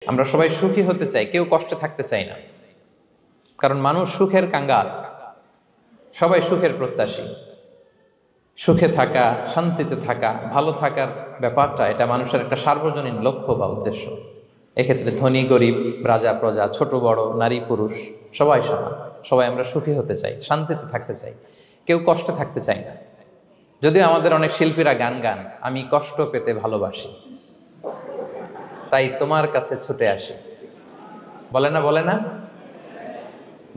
আমরা সবাই সুখী হতে চাই, কেউ কষ্টে থাকতে চাই না। কারণ মানুষ সুখের কাঙ্গাল, সবাই সুখের প্রত্যাশী। সুখে থাকা, শান্তিতে থাকা, ভালো থাকার ব্যাপারটা এটা মানুষের একটা সার্বজনীন লক্ষ্য বা উদ্দেশ্য। এক্ষেত্রে ধনী গরিব, রাজা প্রজা, ছোট বড়, নারী পুরুষ সবাই সমান। সবাই আমরা সুখী হতে চাই, শান্তিতে থাকতে চাই, কেউ কষ্টে থাকতে চাই না। যদিও আমাদের অনেক শিল্পীরা গান গান, আমি কষ্ট পেতে ভালোবাসি, তাই তোমার কাছে ছুটে আসি, বলে না? বলে না?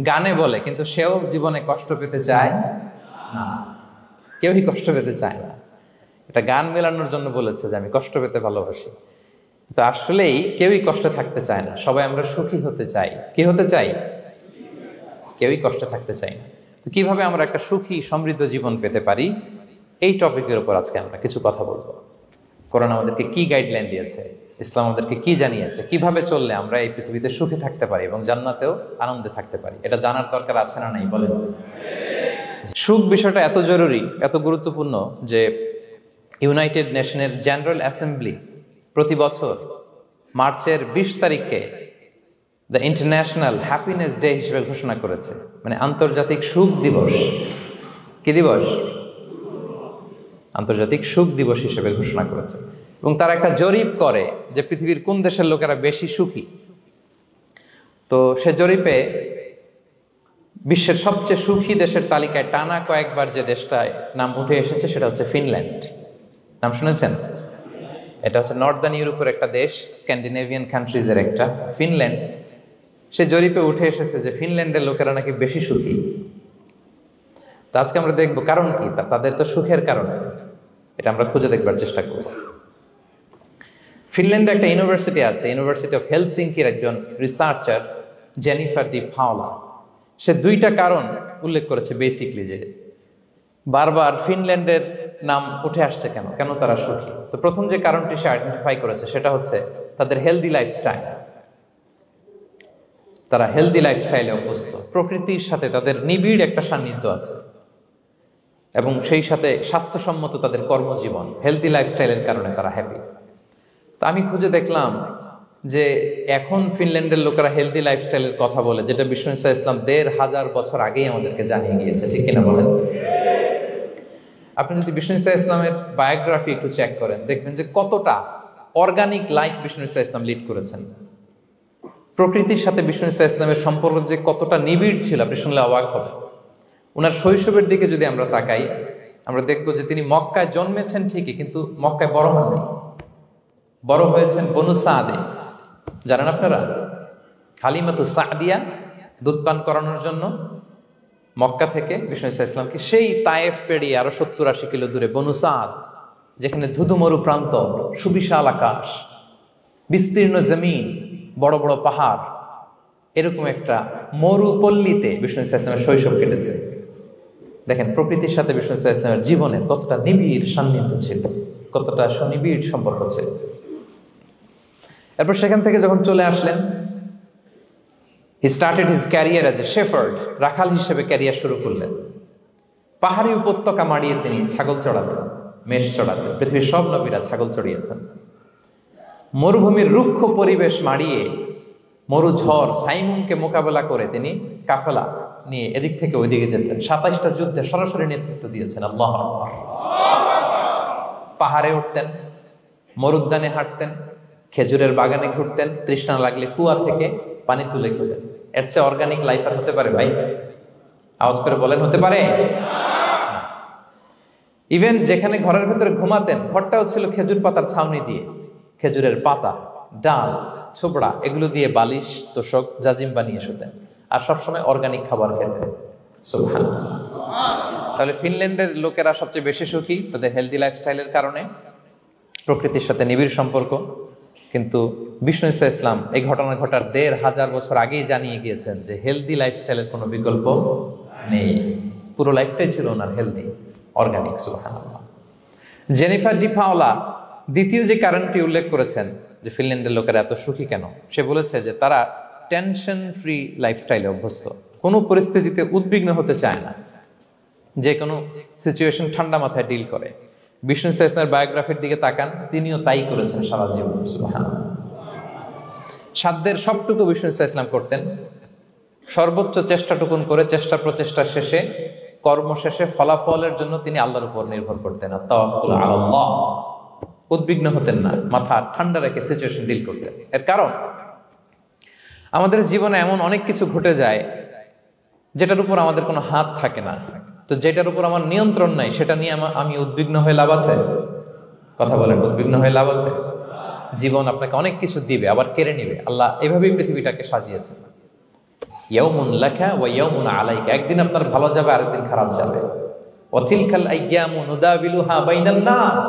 গানে বলে, কিন্তু সেও জীবনে কষ্ট পেতে চায় না। কেউই কষ্ট পেতে চায় না। এটা গান মেলানোর জন্য বলেছে যে আমি কষ্ট পেতে ভালোবাসি, তো আসলেই কেউই কষ্টে থাকতে চায় না। সবাই আমরা সুখী হতে চাই। কি হতে চাই? কেউই কষ্টে থাকতে চাই না। তো কিভাবে আমরা একটা সুখী সমৃদ্ধ জীবন পেতে পারি, এই টপিকের উপর আজকে আমরা কিছু কথা বলবো। কোরআন আমাদেরকে কি গাইডলাইন দিয়েছে, ইসলাম আমাদেরকে কি জানিয়েছে, কিভাবে চললে আমরা এই পৃথিবীতে সুখে থাকতে পারি এবং জান্নাতেও আনন্দে থাকতে পারি, এটা জানার দরকার আছে না নাই বলেন? সুখ বিষয়টা এত জরুরি, এত গুরুত্বপূর্ণ যে ইউনাইটেড নেশনের জেনারেল অ্যাসেম্বলি প্রতি বছর মার্চের 20 তারিখে দ্য ইন্টারন্যাশনাল হ্যাপিনেস ডে হিসেবে ঘোষণা করেছে। মানে আন্তর্জাতিক সুখ দিবস। কি দিবস? আন্তর্জাতিক সুখ দিবস হিসেবে ঘোষণা করেছে। এবং তারা একটা জরিপ করে যে পৃথিবীর কোন দেশের লোকেরা বেশি সুখী। তো সে জরিপে বিশ্বের সবচেয়ে সুখী দেশের তালিকায় টানা কয়েকবার যে দেশটায় নাম উঠে এসেছে সেটা হচ্ছে ফিনল্যান্ড। নাম শুনেছেন? এটা হচ্ছে নর্দার্ন ইউরোপের একটা দেশ, স্ক্যান্ডিনেভিয়ান কান্ট্রিজের একটা, ফিনল্যান্ড। সে জরিপে উঠে এসেছে যে ফিনল্যান্ডের লোকেরা নাকি বেশি সুখী। তো আজকে আমরা দেখবো কারণ কি, তাদের তো সুখের কারণ, এটা আমরা খুঁজে দেখবার চেষ্টা করব। ফিনল্যান্ডে একটা ইউনিভার্সিটি আছে, ইউনিভার্সিটি অফ হেলসিঙ্কির একজন রিসার্চার জেনিফার ডি পাওলা। সে 2টা কারণ উল্লেখ করেছে বেসিকলি, যে বারবার ফিনল্যান্ডের নাম উঠে আসছে কেন, কেন তারা সুখী। তো প্রথম যে কারণটি সে আইডেন্টিফাই করেছে সেটা হচ্ছে তাদের হেলদি লাইফস্টাইল। তারা হেলদি লাইফস্টাইলে অভ্যস্ত, প্রকৃতির সাথে তাদের নিবিড় একটা সান্নিধ্য আছে এবং সেই সাথে স্বাস্থ্যসম্মত তাদের কর্মজীবন। হেলদি লাইফস্টাইলের কারণে তারা হ্যাপি। তা আমি খুঁজে দেখলাম যে এখন ফিনল্যান্ডের লোকেরা হেলদি লাইফস্টাইলের কথা বলে, যেটা বিষ্ণু ইসলাম 1500 বছর আগেই আমাদেরকে জানিয়ে গিয়েছে। ঠিক কিনা বলেন? আপনি যদি বিষ্ণু ইসলামের বায়োগ্রাফি একটু চেক করেন, দেখবেন যে কতটা অর্গানিক লাইফ বিষ্ণু ইসলাম লিড করেছেন। প্রকৃতির সাথে বিষ্ণু ইসলামের সম্পর্ক যে কতটা নিবিড় ছিল আপনি শুনলে অবাক হবেন। ওনার শৈশবের দিকে যদি আমরা তাকাই, আমরা দেখবো যে তিনি মক্কায় জন্মেছেন ঠিকই, কিন্তু মক্কায় বড় হননি। বড় হয়েছেন বনু সাদে। জানেন আপনারা? হালিমাতু সাদিয়া দুধ পান করানোর জন্য মক্কা থেকে বিষ্ণু ইসলামকে সেই তায়েফ পেরিয়ে আরো 70-80 কিলো দূরে বনু সাদ, যেখানে ধুধু মরু প্রান্ত, সুবিশাল আকাশ, বিস্তীর্ণ জমিন, বড় বড় পাহাড়, এরকম একটা মরুপল্লীতে বিষ্ণু ইসলামের শৈশব কেটেছে। দেখেন প্রকৃতির সাথে বিষ্ণু ইসলামের জীবনে কতটা নিবিড় সান্নিধ্য ছিল, কতটা সুনিবিড় সম্পর্ক ছিল। এরপর সেখান থেকে যখন চলে আসলেন, he started his career as a shepherd, রাখাল হিসেবে ক্যারিয়ার শুরু করলেন। পাহাড়ি উপত্যকা মাড়িয়ে তিনি ছাগল চড়াতেন, মেষ চড়াতেন। পৃথিবীর সব নবীরা ছাগল চড়িয়েছেন। মরুভূমির রুক্ষ পরিবেশ মাড়িয়ে মরু ঝড় সাইমুনকে মোকাবেলা করে তিনি কাফেলা নিয়ে এদিক থেকে ওইদিকে যেতেন। 27টা যুদ্ধে সরাসরি নেতৃত্ব দিয়েছেন। আল্লাহু আকবার। পাহাড়ে উঠতেন, মরুদ্যানে হাঁটতেন, খেজুরের বাগানে ঘুরতেন, তৃষ্ণা লাগলে কুয়া থেকে পানি তুলে খেতেন। এর চেয়ে অর্গানিক লাইফ আর হতে পারে ভাই? আওয়াজ করে বলেন, হতে পারে? ইভেন যেখানে ঘরের ভেতরে ঘুমাতেন, ঘরটাও ছিল খেজুর পাতার ছাউনি দিয়ে। খেজুরের পাতা, ডাল, ছোবড়া এগুলো দিয়ে বালিশ, তোশক, জাজিম বানিয়ে শুতেন। আর সবসময় অর্গানিক খাবার খেতেন। সুবহানাল্লাহ। তাহলে ফিনল্যান্ডের লোকেরা সবচেয়ে বেশি সুখী তাদের হেলদি লাইফস্টাইলের কারণে, প্রকৃতির সাথে নিবিড় সম্পর্ক। কিন্তু বিষ্ণু ইসলাম এই ঘটনা ঘটার 1500 বছর আগেই জানিয়ে গিয়েছেন যে হেলদি লাইফস্টাইলের কোনো বিকল্প নেই। পুরো লাইফটাই ছিল ওনার হেলদি, অর্গানিক। সুবহানাল্লাহ। জেনিফার ডি পাওলা দ্বিতীয় যে কারণটি উল্লেখ করেছেন যে ফিনল্যান্ডের লোকেরা এত সুখী কেন, সে বলেছে যে তারা টেনশন ফ্রি লাইফস্টাইলে অভ্যস্ত। কোনো পরিস্থিতিতে উদ্বিগ্ন হতে চায় না, যে কোনো সিচুয়েশন ঠান্ডা মাথায় ডিল করে। বিষ্ণু ইসলামের বায়োগ্রাফির দিকে তাকান, তিনিও তাই করেছেন সারা জীবন। সুবহানাল্লাহ। সাধ্যের সবটুকু বিষ্ণু ইসলাম করতেন, সর্বোচ্চ চেষ্টাটুকুন করে চেষ্টা প্রচেষ্টা শেষে কর্ম শেষে ফলাফলের জন্য তিনি আল্লাহর উপর নির্ভর করতেন। তাওয়াক্কুল আলাল্লাহ, উদ্বিগ্ন হতেন না, মাথা ঠান্ডা রেখে সিচুয়েশন ডিল করতেন। এর কারণ আমাদের জীবনে এমন অনেক কিছু ঘটে যায় যেটার উপর আমাদের কোনো হাত থাকে না, তো যেটার উপর আমার নিয়ন্ত্রণ নাই সেটা নিয়ে আমি উদ্বিগ্ন হয়ে লাভ আছে? কথা বলেন, উদ্বিগ্ন হয়ে লাভ আছে? জীবন আপনাকে অনেক কিছু দিবে আবার কেড়ে নিবে। আল্লাহ এভাবেই পৃথিবীটাকে সাজিয়েছেন, ইয়াউমুন লাকা ওয়া ইয়াউমুন আলাইকা, একদিন আপনার ভালো যাবে আরেকদিন খারাপ যাবে। ওয়া তিলকাল আইয়ামু নুদাবিলুহা বাইনান নাস,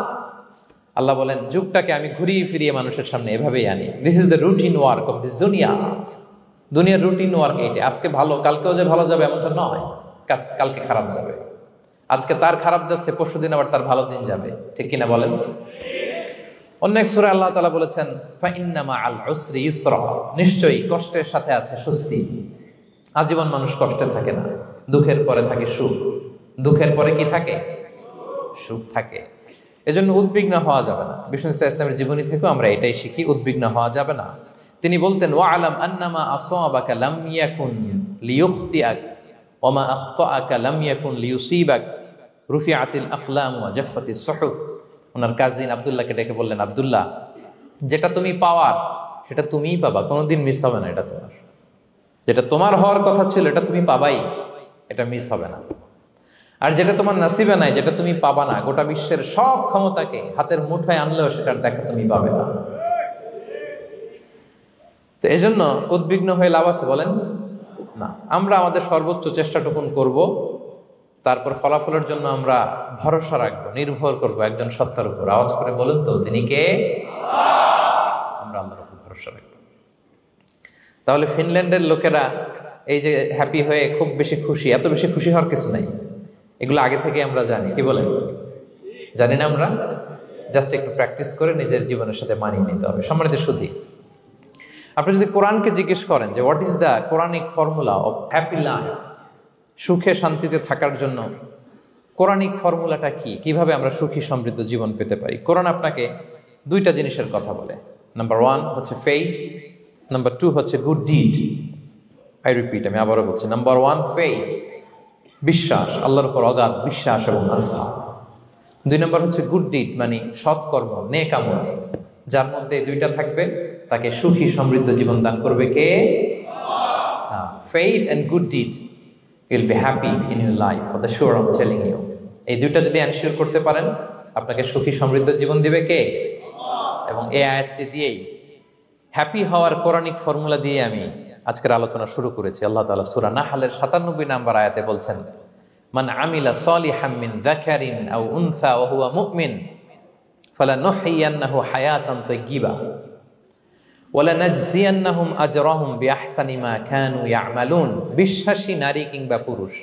আল্লাহ বলেন যুগটাকে আমি ঘুরিয়ে ফিরিয়ে মানুষের সামনে এভাবেই আনি। This is the routine work of this দুনিয়া। দুনিয়ার রুটিন ওয়ার্ক এইটা। আজকে ভালো, কালকেও যে ভালো যাবে এমনটা নয়, কালকে খারাপ যাবে। আজকে তার খারাপ যাচ্ছে, পরশুদিন আবার তার ভালো দিন যাবে, ঠিক কিনা বলেন? অন্য এক সূরায় আল্লাহ তাআলা বলেছেন ফাইন্না মাআল উসরি ইউসরা, নিশ্চয়ই কষ্টের সাথে আছে স্বস্তি। আজীবন মানুষ কষ্টে থাকে না, দুঃখের পরে থাকে সুখ, দুঃখের পরে কি থাকে? সুখ থাকে। এজন্য উদ্বিগ্ন হওয়া যাবে না। বিষ্ণু ইসলামের জীবনী থেকেও আমরা এটাই শিখি, উদ্বিগ্ন হওয়া যাবে না। তিনি বলতেন ওয়ালাম আন্নামা আসাবাকা লাম ইয়াকুন লিয়ুখতিআক ওয়া মা আখতাআকা লাম ইয়াকুন লিয়ুসিবাক রুফিআতিল আকলাম ওয়া জাফফাতিস সুহুফ। ওনার কাজিন আব্দুল্লাহকে ডেকে বললেন, আব্দুল্লাহ, যেটা তুমি পাওয়ার সেটা তুমিই পাবা, কোনোদিন মিস হবে না। এটা তোমার, যেটা তোমার হওয়ার কথা ছিল এটা তুমি পাবাই, এটা মিস হবে না। আর যেটা তোমার নসিবে নাই, যেটা তুমি পাবা না, গোটা বিশ্বের সব ক্ষমতাকে হাতের মুঠোয় আনলেও সেটার দেখা তুমি পাবে না। তো এজন্য উদ্বিগ্ন হয়ে লাভ আছে বলেন না। আমরা আমাদের সর্বোচ্চ চেষ্টাটুকুন করব, তারপর ফলাফলের জন্য আমরা ভরসা রাখবো, নির্ভর করব একজন সত্তার উপর। আওয়াজ করে বলেন তো, তিনি কে? আমরা আল্লাহর উপর ভরসা রাখবো। তাহলে ফিনল্যান্ডের লোকেরা এই যে হ্যাপি হয়ে খুব বেশি খুশি, এত বেশি খুশি হওয়ার কিছু নাই। এগুলো আগে থেকে আমরা জানি, কি বলেন? জানি না আমরা? জাস্ট একটু প্র্যাকটিস করে নিজের জীবনের সাথে মানিয়ে নিতে হবে। সম্মানিত সুধী, আপনি যদি কোরআনকে জিজ্ঞেস করেন যে what is the Quranic formula of happy life, সুখে শান্তিতে থাকার জন্য কোরআনিক ফর্মুলাটা কি, কিভাবে আমরা সুখী সমৃদ্ধ জীবন পেতে পারি, কোরআন আপনাকে দুইটা জিনিসের কথা বলে। নাম্বার 1 হচ্ছে ফেইথ, নাম্বার 2 হচ্ছে গুড ডিড। আই রিপিট, আমি আবারও বলছি, নাম্বার 1 ফেইথ, বিশ্বাস, আল্লাহর উপর অগাধ বিশ্বাস এবং আস্থা। 2 নম্বর হচ্ছে গুড ডিড, মানে সৎকর্ম, নেক আমল। যার মধ্যে দুইটা থাকবে তাকে সুখী সমৃদ্ধ জীবন দান করবে কে? Faith and good deed, you will be happy in your life for the sure, I am telling you. এই দুইটা যদি এনশিওর করতে পারেন, আপনাকে সুখী সমৃদ্ধ জীবন দিবে কে? এবং এই আয়াতটি দিয়েই, হ্যাপি হওয়ার কোরআনিক ফর্মুলা দিয়ে আমি আজকের আলোচনা শুরু করেছি। আল্লাহ তাআলা সূরা নাহলের 97 নম্বর আয়াতে বলছেন, মান আমিলা সালিহাম মিন যাকারিন আও উনসা ওয়া হুয়া মুমিন ফালানুহইয়ান্নাহু হায়াতান তাইয়্যিবা ওয়া লানাজজিয়ান্নাহুম আজরাহুম বিআহসানি মা কানু ইয়ামালুন। বিশ্বাসী নারী কিংবা পুরুষ,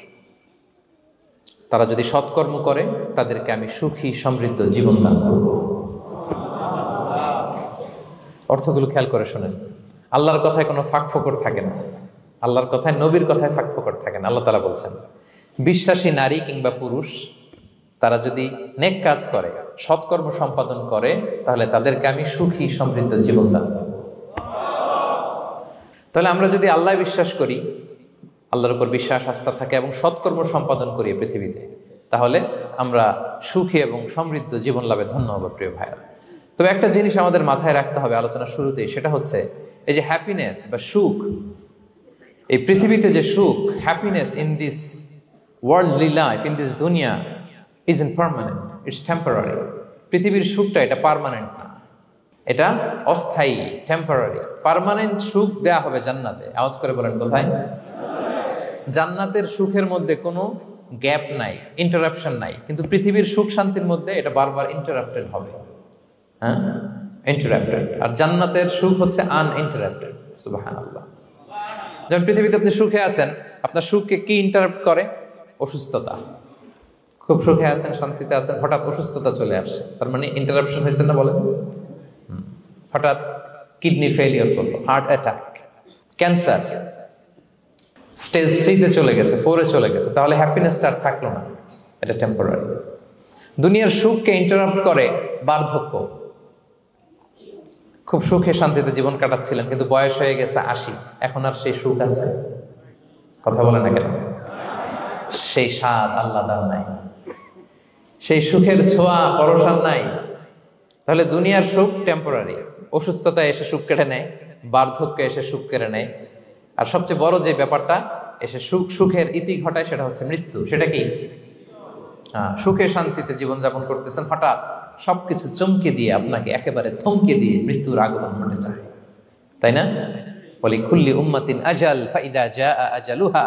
তারা যদি সৎকর্ম করে তাদেরকে আমি সুখী সমৃদ্ধ জীবন দান করব। অর্থগুলো খেয়াল করে শোনেন। আল্লাহর কথায় কোনো ফাঁকফোকর থাকে না, আল্লাহর কথায়, নবীর কথায় ফাঁকফোকর থাকে না। আল্লাহ তাআলা বলছেন বিশ্বাসী নারী কিংবা পুরুষ তারা যদি নেক কাজ করে, সৎকর্ম সম্পাদন করে, তাহলে তাদেরকে আমি সুখী সমৃদ্ধ জীবন দান করব। তাহলে আমরা যদি আল্লাহ বিশ্বাস করি, আল্লাহর উপর বিশ্বাস আস্থা থাকে এবং সৎকর্ম সম্পাদন করি পৃথিবীতে, তাহলে আমরা সুখী এবং সমৃদ্ধ জীবন লাভে ধন্য হব প্রিয় ভাইরা। তবে একটা জিনিস আমাদের মাথায় রাখতে হবে আলোচনার শুরুতেই, সেটা হচ্ছে এই যে হ্যাপিনেস বা সুখ, এই পৃথিবীতে যে সুখ, happiness in this worldly life, in this দুনিয়া ইজ ইমপারমানেন্ট, ইটস টেম্পোরারি। পৃথিবীর সুখটা এটা পার্মানেন্ট না, এটা অস্থায়ী, টেম্পোরারি। পার্মানেন্ট সুখ দেয়া হবে জান্নাতে। আওয়াজ করে বলেন কোথায়? জান্নাতের সুখের মধ্যে কোনো গ্যাপ নাই, ইন্টারাপশন নাই। কিন্তু পৃথিবীর সুখ শান্তির মধ্যে এটা বারবার ইন্টারাপ্টেড হবে, হ্যাঁ, ইন্টারাপ্টেড। আর জান্নাতের সুখ হচ্ছে আনইন্টারাপ্টেড। সুবহানাল্লাহ। যেমন পৃথিবীতে আপনি সুখে আছেন, আপনার সুখকে কি ইন্টারাপ্ট করে? অসুস্থতা। খুব সুখে আছেন, শান্তিতে আছেন, হঠাৎ অসুস্থতা চলে আসছে, তার মানে ইন্টারাপশন হয়েছে না বলেন? হঠাৎ কিডনি ফেলিওর করলো, হার্ট অ্যাটাক, ক্যান্সার স্টেজ 3-তে চলে গেছে, 4-এ চলে গেছে, তাহলে হ্যাপিনেসটা আর থাকলো না, এটা টেম্পোরারি। দুনিয়ার সুখকে ইন্টারাপ্ট করে বার্ধক্য, খুব সুখে শান্তিতে জীবন কাটাচ্ছিলেন, কিন্তু বয়স হয়ে গেছে 80, এখন আর সেই সুখ আছে? কথা বলে না কেন? সেই স্বাদ আল্লাহর নাই, সেই সুখের ছোঁয়া পরশান নাই। তাহলে দুনিয়ার সুখ টেম্পোরারি, অসুস্থতা এসে সুখ কেড়ে নেয়, বার্ধক্য এসে সুখ কেড়ে নেয়, আর সবচেয়ে বড় যে ব্যাপারটা এসে সুখের ইতি ঘটায় সেটা হচ্ছে মৃত্যু। সেটা কি? সুখে শান্তিতে জীবনযাপন করতেছেন, হঠাৎ সবকিছু চমকে দিয়ে আপনাকে একেবারে থমকে দিয়ে মৃত্যুর আগমন ঘটে যায়, তাই না? বলি কুল্লি উম্মাতিন আজাল ফাইদা জাআ আজালুহা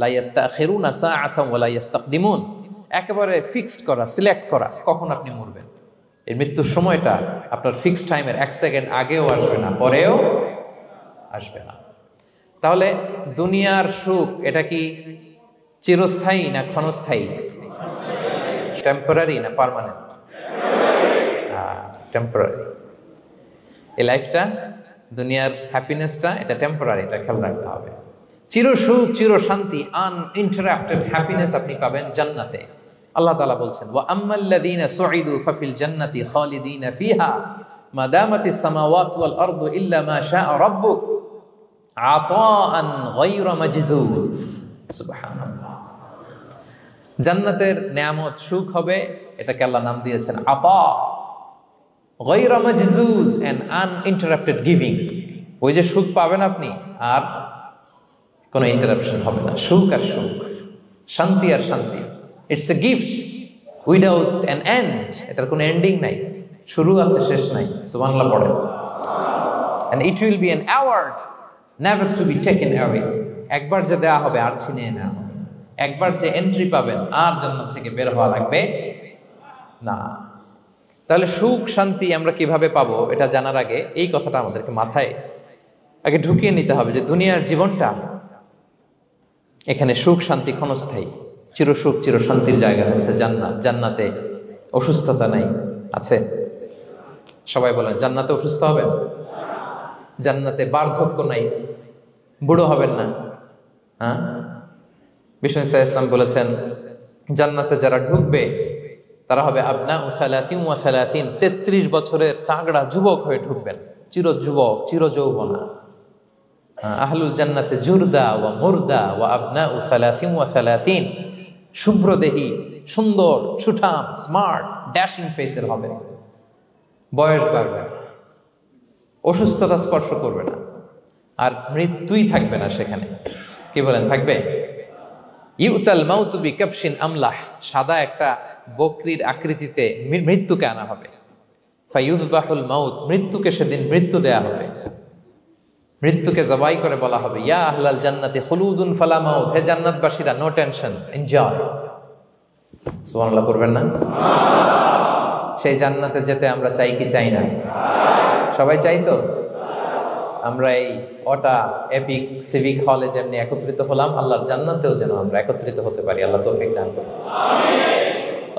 লা ইস্তাখিরুনা সাআতান ওয়া লা ইস্তাকদিমুন। একেবারে ফিক্সড করা, সিলেক্ট করা কখন আপনি মরবেন। এই মৃত্যুর সময়টা আপনার ফিক্সড টাইমের 1 সেকেন্ড আগেও আসবে না, পরেও আসবে না। তাহলে দুনিয়ার সুখ এটা কি চিরস্থায়ী না ক্ষণস্থায়ী? টেম্পোরারি না পার্মানেন্ট? টেম্পোরারি। এই লাইফটা, দুনিয়ার হ্যাপিনেসটা, এটা টেম্পোরারি, এটা খেয়াল রাখতে হবে। চির সুখ, চির শান্তি, আনইন্টারাপ্টেড হ্যাপিনেস আপনি পাবেন জান্নাতে। আল্লাহ তাআলা বলছেন, ওয়া আম্মাল্লাযীনা সুঈদু ফাফিল জান্নাতি খালিদিনা ফিহা মা দামাতিস সামাওয়াতু ওয়াল আরদু ইল্লা মা শাআ রাব্বুক আতাআন গায়রা মাজদুদ। সুবহানাল্লাহ। জান্নাতের নেয়ামত, সুখ হবে, এটাকে আল্লাহ নাম দিয়েছেন আতা, গায়রা মাজজুজ, এন্ড আনইন্টারাপ্টেড গিভিং। ওই যে সুখ পাবেন আপনি, আর কোনো ইন্টারাপশন হবে না। সুখ আর সুখ, শান্তি আর শান্তি, it's a gift without an end. এটার কোনো এন্ডিং নাই, শুরু আছে শেষ নাই। সুবহানাল্লাহ পড়েন। And it will be an award never to be taken away. একবার যে দেয়া হবে আর ছিনিয়ে নেওয়া হবে, একবার যে এন্ট্রি পাবেন আর জান্নাত থেকে বের হওয়া লাগবে না। তাহলে সুখ শান্তি আমরা কিভাবে পাবো, এটা জানার আগে এই কথাটা আমাদেরকে মাথায় আগে ঢুকিয়ে নিতে হবে যে দুনিয়ার জীবনটা, এখানে সুখ শান্তি ক্ষণস্থায়ী। চির সুখ চির শান্তির জায়গা হচ্ছে জান্নাত। জান্নাতে অসুস্থতা নাই, আছে? সবাই বলেন জান্নাতে অসুস্থ হবেন? জান্নাতে বার্ধক্য নাই, বুড়ো হবেন না। হ্যাঁ, বিষ্ণু ইসলাম বলেছেন জান্নাতে যারা ঢুকবে তারা হবে আবনা ও সালাসিন ওয়া সালাসিন, 33 বছরের তাগড়া যুবক হয়ে ঢুকবেন, চির যুবক, চির যৌবনা। আহলুল জান্নাতে জুরদা ওয়া মুরদা ওয়া আবনা ও সালাসিন ওয়া সালাসিন, শুভ্রদেহী, সুন্দর, সুঠাম, স্মার্ট, ড্যাশিং ফেসের হবে। বয়স বাড়বে, অসুস্থতা স্পর্শ করবে না, আর মৃত্যুই থাকবে না সেখানে। কি বলেন, থাকবে? ইউতাল মাউতু বিকাবশিন আমলাহ, সাদা একটা বকরির আকৃতিতে মৃত্যুকে আনা হবে। ফায়ুযবাহুল মাউত, মৃত্যুকে সেদিন মৃত্যু দেয়া হবে। মৃত্যুকে জবাই করে বলা হবে, ইয়া আহলাল জান্নাতি খুলুদুন ফালা মাউত, হে জান্নাতবাসীরা, নো টেনশন, এনজয়। সুবহানাল্লাহ করবেন না? সেই জান্নাতে যেতে আমরা চাই কি চাই না? সবাই চাই তো? আমরা এই ওটা এপিক সিভিক হলে যেমনি একত্রিত হলাম, আল্লাহর জান্নাতেও যেন আমরা একত্রিত হতে পারি। আল্লাহ তৌফিক দান করুন।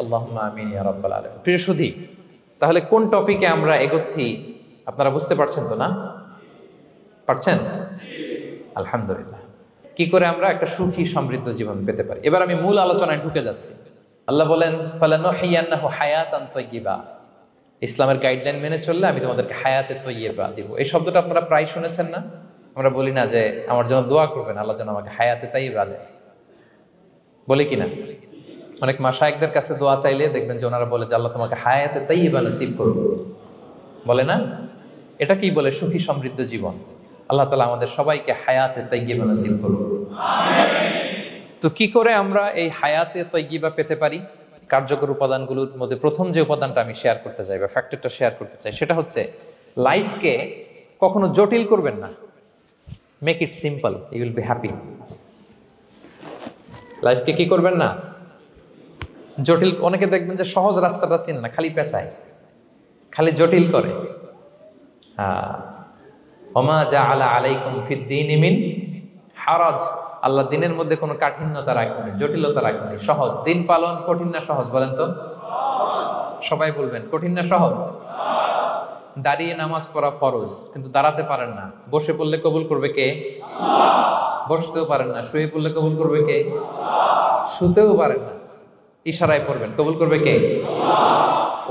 আল্লাহুম্মা আমিন ইয়া রাব্বাল আলামিন। প্রিয় সুধী, তাহলে কোন টপিকে আমরা এগোচ্ছি আপনারা বুঝতে পারছেন তো না? পারছেন? আলহামদুলিল্লাহ। কি করে আমরা একটা সুখী সমৃদ্ধ জীবন পেতে পারি, এবার আমি মূল আলোচনায় ঢুকে যাচ্ছি। আল্লাহ বলেন ফালানুহিয়ান্নাহু হায়াতান তাইয়্যিবা, ইসলামের গাইডলাইন মেনে চললে আমি তোমাদেরকে হায়াতে তাইয়্যিবা দিব। এই শব্দটা আপনারা প্রায় শুনেছেন না? আমরা বলি না যে আমার জন্য দোয়া করবেন, আল্লাহ যেন আমাকে হায়াতে তাইয়্যিবা দেয়, বলি কিনা? অনেক মাশায়েখদের কাছে দোয়া চাইলে দেখবেন যে ওনারা বলে যে আল্লাহ তোমাকে হায়াতে তাইয়্যিবা নসিব করুন, বলে না? এটা কি বলে? সুখী সমৃদ্ধ জীবন। আল্লাহ তাআলা আমাদের সবাইকে হায়াতে তাইয়্যিবা নসিব করুন। তো কি করে আমরা এই হায়াতে তাইয়্যিবা পেতে পারি? কার্যকর উপাদানগুলোর মধ্যে প্রথম যে উপাদানটা আমি শেয়ার করতে চাই বা ফ্যাক্টরটা শেয়ার করতে চাই, সেটা হচ্ছে লাইফকে কখনো জটিল করবেন না। Make it simple, you will be happy. লাইফকে কি করবেন না? জটিল। অনেকে দেখবেন যে সহজ রাস্তাটা চিনে না, খালি পেঁচায়, খালি জটিল করে। ওমা জাআলা আলাইকুম ফিদ-দীনি মিন হারাজ, আল্লাহ দিনের মধ্যে কোনো কাঠিন্যতা রাখেনি, জটিলতা রাখেনি, সহজ। দিন পালন কঠিন না সহজ? বলেন তো, সবাই বলবেন কঠিন না সহজ? দাঁড়িয়ে নামাজ পড়া ফরজ, কিন্তু দাঁড়াতে পারেন না। বসে পড়লে কবুল করবে কে? বসতেও পারেন না। শুয়ে পড়লে কবুল করবে কে? শুতেও পারেন না, ইশারায় পড়বেন, কবুল করবে কে?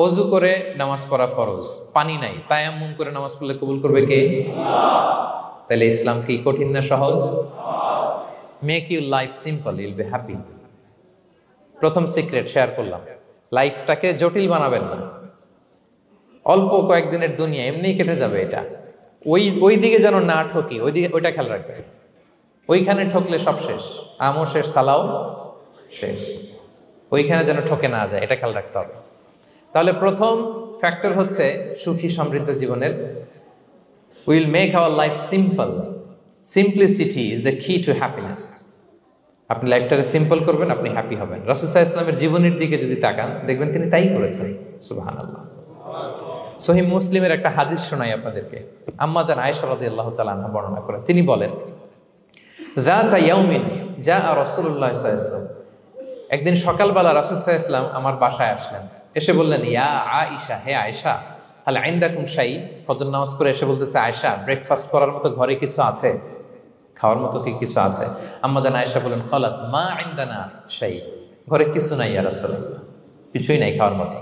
অজু করে নামাজ পড়া ফরজ, পানি নাই, তায়াম্মুম করে নামাজ পড়লে কবুল করবে কে? তাহলে ইসলাম কি কঠিন না সহজ? Make your life simple, Yule be happy. প্রথম সিক্রেট শেয়ার করলাম, লাইফটাকে জটিল বানাবেন না। অল্প কয়েকদিনের দুনিয়া, এমনি কেটে যাবে। এটা ওই দিকে যেন না ঠকি, ওইটা খেয়াল রাখবে। ওইখানে ঠকলে সব শেষ, আমও শেষ, সালাও শেষ। ওইখানে যেন ঠকে না যায়, এটা খেয়াল রাখতে হবে। তাহলে প্রথম ফ্যাক্টর হচ্ছে সুখী সমৃদ্ধ জীবনের, will make our life simple. Simplicity is the কি টু হ্যাপিনেস। আপনি লাইফটাকে সিম্পল করবেন, আপনি হ্যাপি হবেন। রাসূল সাল্লাল্লাহু আলাইহি ওয়াসাল্লামের জীবনের দিকে যদি তাকান, দেখবেন তিনি তাই করেছেন। সুবহানাল্লাহ। সহিহ মুসলিমের একটা হাদিস শোনাই আপনাদেরকে। আম্মা জান আয়েশা রাদিয়াল্লাহু তাআলা আনহা বর্ণনা করেন। তিনি বলেন, যাতা ইয়াউমিন জাআ রাসূলুল্লাহ সাল্লাল্লাহু আলাইহি ওয়াসাল্লাম, একদিন সকালবেলা রাসূল সাল্লাল্লাহু আলাইহি ওয়াসাল্লাম আমার বাসায় আসলেন। এসে বললেন, ইয়া আয়েশা, হে আয়েশা, হাল ইনদাকুম শাই। ফজর নামাজ পড়ে এসে বলতেছে, আয়েশা, ব্রেকফাস্ট করার মতো ঘরে কিছু আছে? খাওয়ার মতো কি কিছু আছে? আম্মা জান আয়েশা বলেন, ক্বালাত মা ইনদানা শাই, ঘরে কিছু নাই ইয়া রাসূলুল্লাহ, কিছুই নাই খাওয়ার মতো।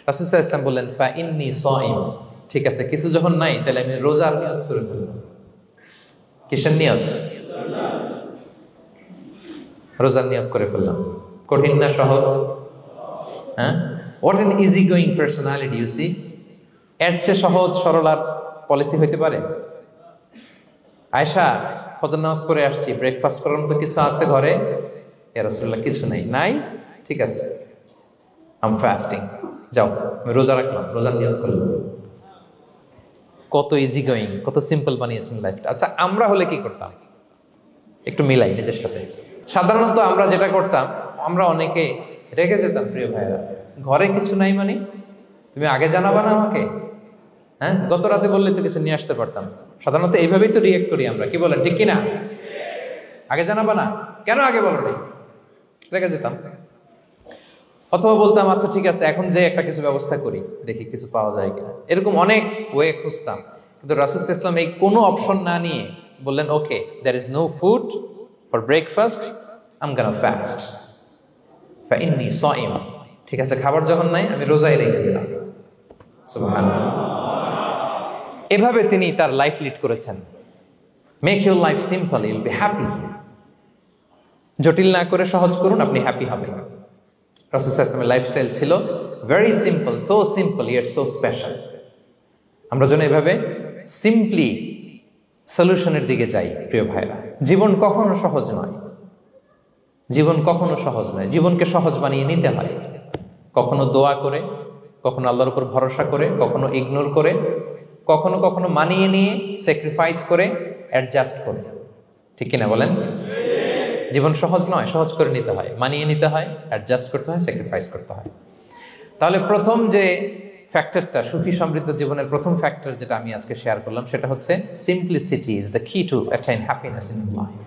রাসূল সাল্লাল্লাহু আলাইহি ওয়াসাল্লাম বললেন, ফা ইন্নী সাইম, ঠিক আছে, কিছু যখন নাই তাহলে আমি রোজার নিয়ত করে ফেললাম। কিসের নিয়ত? রোজার নিয়ত করে ফেললাম। কঠিন না সহজ? হ্যাঁ, what an easy going personality you see. এর চেয়ে সহজ সরল আর পলিসি হইতে পারে? আয়েশা, ফজর নামাজ পড়ে আসছি, ব্রেকফাস্ট করার মতো কিছু আছে ঘরে? ইয়া রাসূলুল্লাহ, কিছু নাই। নাই, ঠিক আছে, আই এম ফাস্টিং, যাও আমি রোজা রাখলাম, রোজার নিয়ত করলাম। কত ইজি গোয়িং, কত সিম্পল বানিয়েছেন লাইফটা। আচ্ছা, আমরা হলে কি করতাম? একটু মিলাই নিজের সাথে। সাধারণত আমরা যেটা করতাম, আমরা অনেকে রেগে যেতাম। প্রিয় ভাইরা, ঘরে কিছু নাই মানে তুমি আগে জানাবা না আমাকে? হ্যাঁ, গত রাতে বললে তো কিছু নিয়ে আসতে পারতাম। সাধারণত এইভাবেই তো রিয়েক্ট করি আমরা, কি বলেন, ঠিক কিনা? আগে জানাবা না কেন, আগে বলো না, রেগে যেতাম। অথবা বলতাম, আচ্ছা ঠিক আছে, এখন যে একটা কিছু ব্যবস্থা করি, দেখি কিছু পাওয়া যায় কিনা। এরকম অনেক ওয়ে খুঁজতাম। কিন্তু রাসূল সাল্লাল্লাহু আলাইহি ওয়াসাল্লাম এই কোনো অপশন না নিয়ে বললেন, okay, there is no food for breakfast, I am gonna fast, ফা ইন্নী সাইম। ঠিক আছে, খাবার যখন নাই আমি রোজাই রেখে দিলাম। সুবহানাল্লাহ। এভাবে তিনি তার লাইফ লিড করেছেন। Make your life simple, Yule be happy. জটিল না করে সহজ করুন, আপনি হ্যাপি হবেন। রাসূল সাল্লাল্লাহু আলাইহি ওয়াসাল্লামের লাইফস্টাইল ছিল very simple, so simple yet so special. আমরা যেন এভাবে সিম্পলি সলিউশনের দিকে যাই। প্রিয় ভাইরা, জীবন কখনো সহজ নয়, জীবন কখনো সহজ নয়। জীবনকে সহজ বানিয়ে নিতে হয়, কখনো দোয়া করে, কখনো আল্লাহর উপর ভরসা করে, কখনো ইগনোর করে, কখনো কখনো মানিয়ে নিয়ে, স্যাক্রিফাইস করে, অ্যাডজাস্ট করে। ঠিক কিনা বলেন? জীবন সহজ নয়, সহজ করে নিতে হয়, মানিয়ে নিতে হয়, অ্যাডজাস্ট করতে হয়, স্যাক্রিফাইস করতে হয়। তাহলে প্রথম যে ফ্যাক্টরটা, সুখী সমৃদ্ধ জীবনের প্রথম ফ্যাক্টর যেটা আমি আজকে শেয়ার করলাম, সেটা হচ্ছে সিম্পলিসিটি ইজ দ্য কি টু অ্যাটাইন হ্যাপিনেস ইন লাইফ।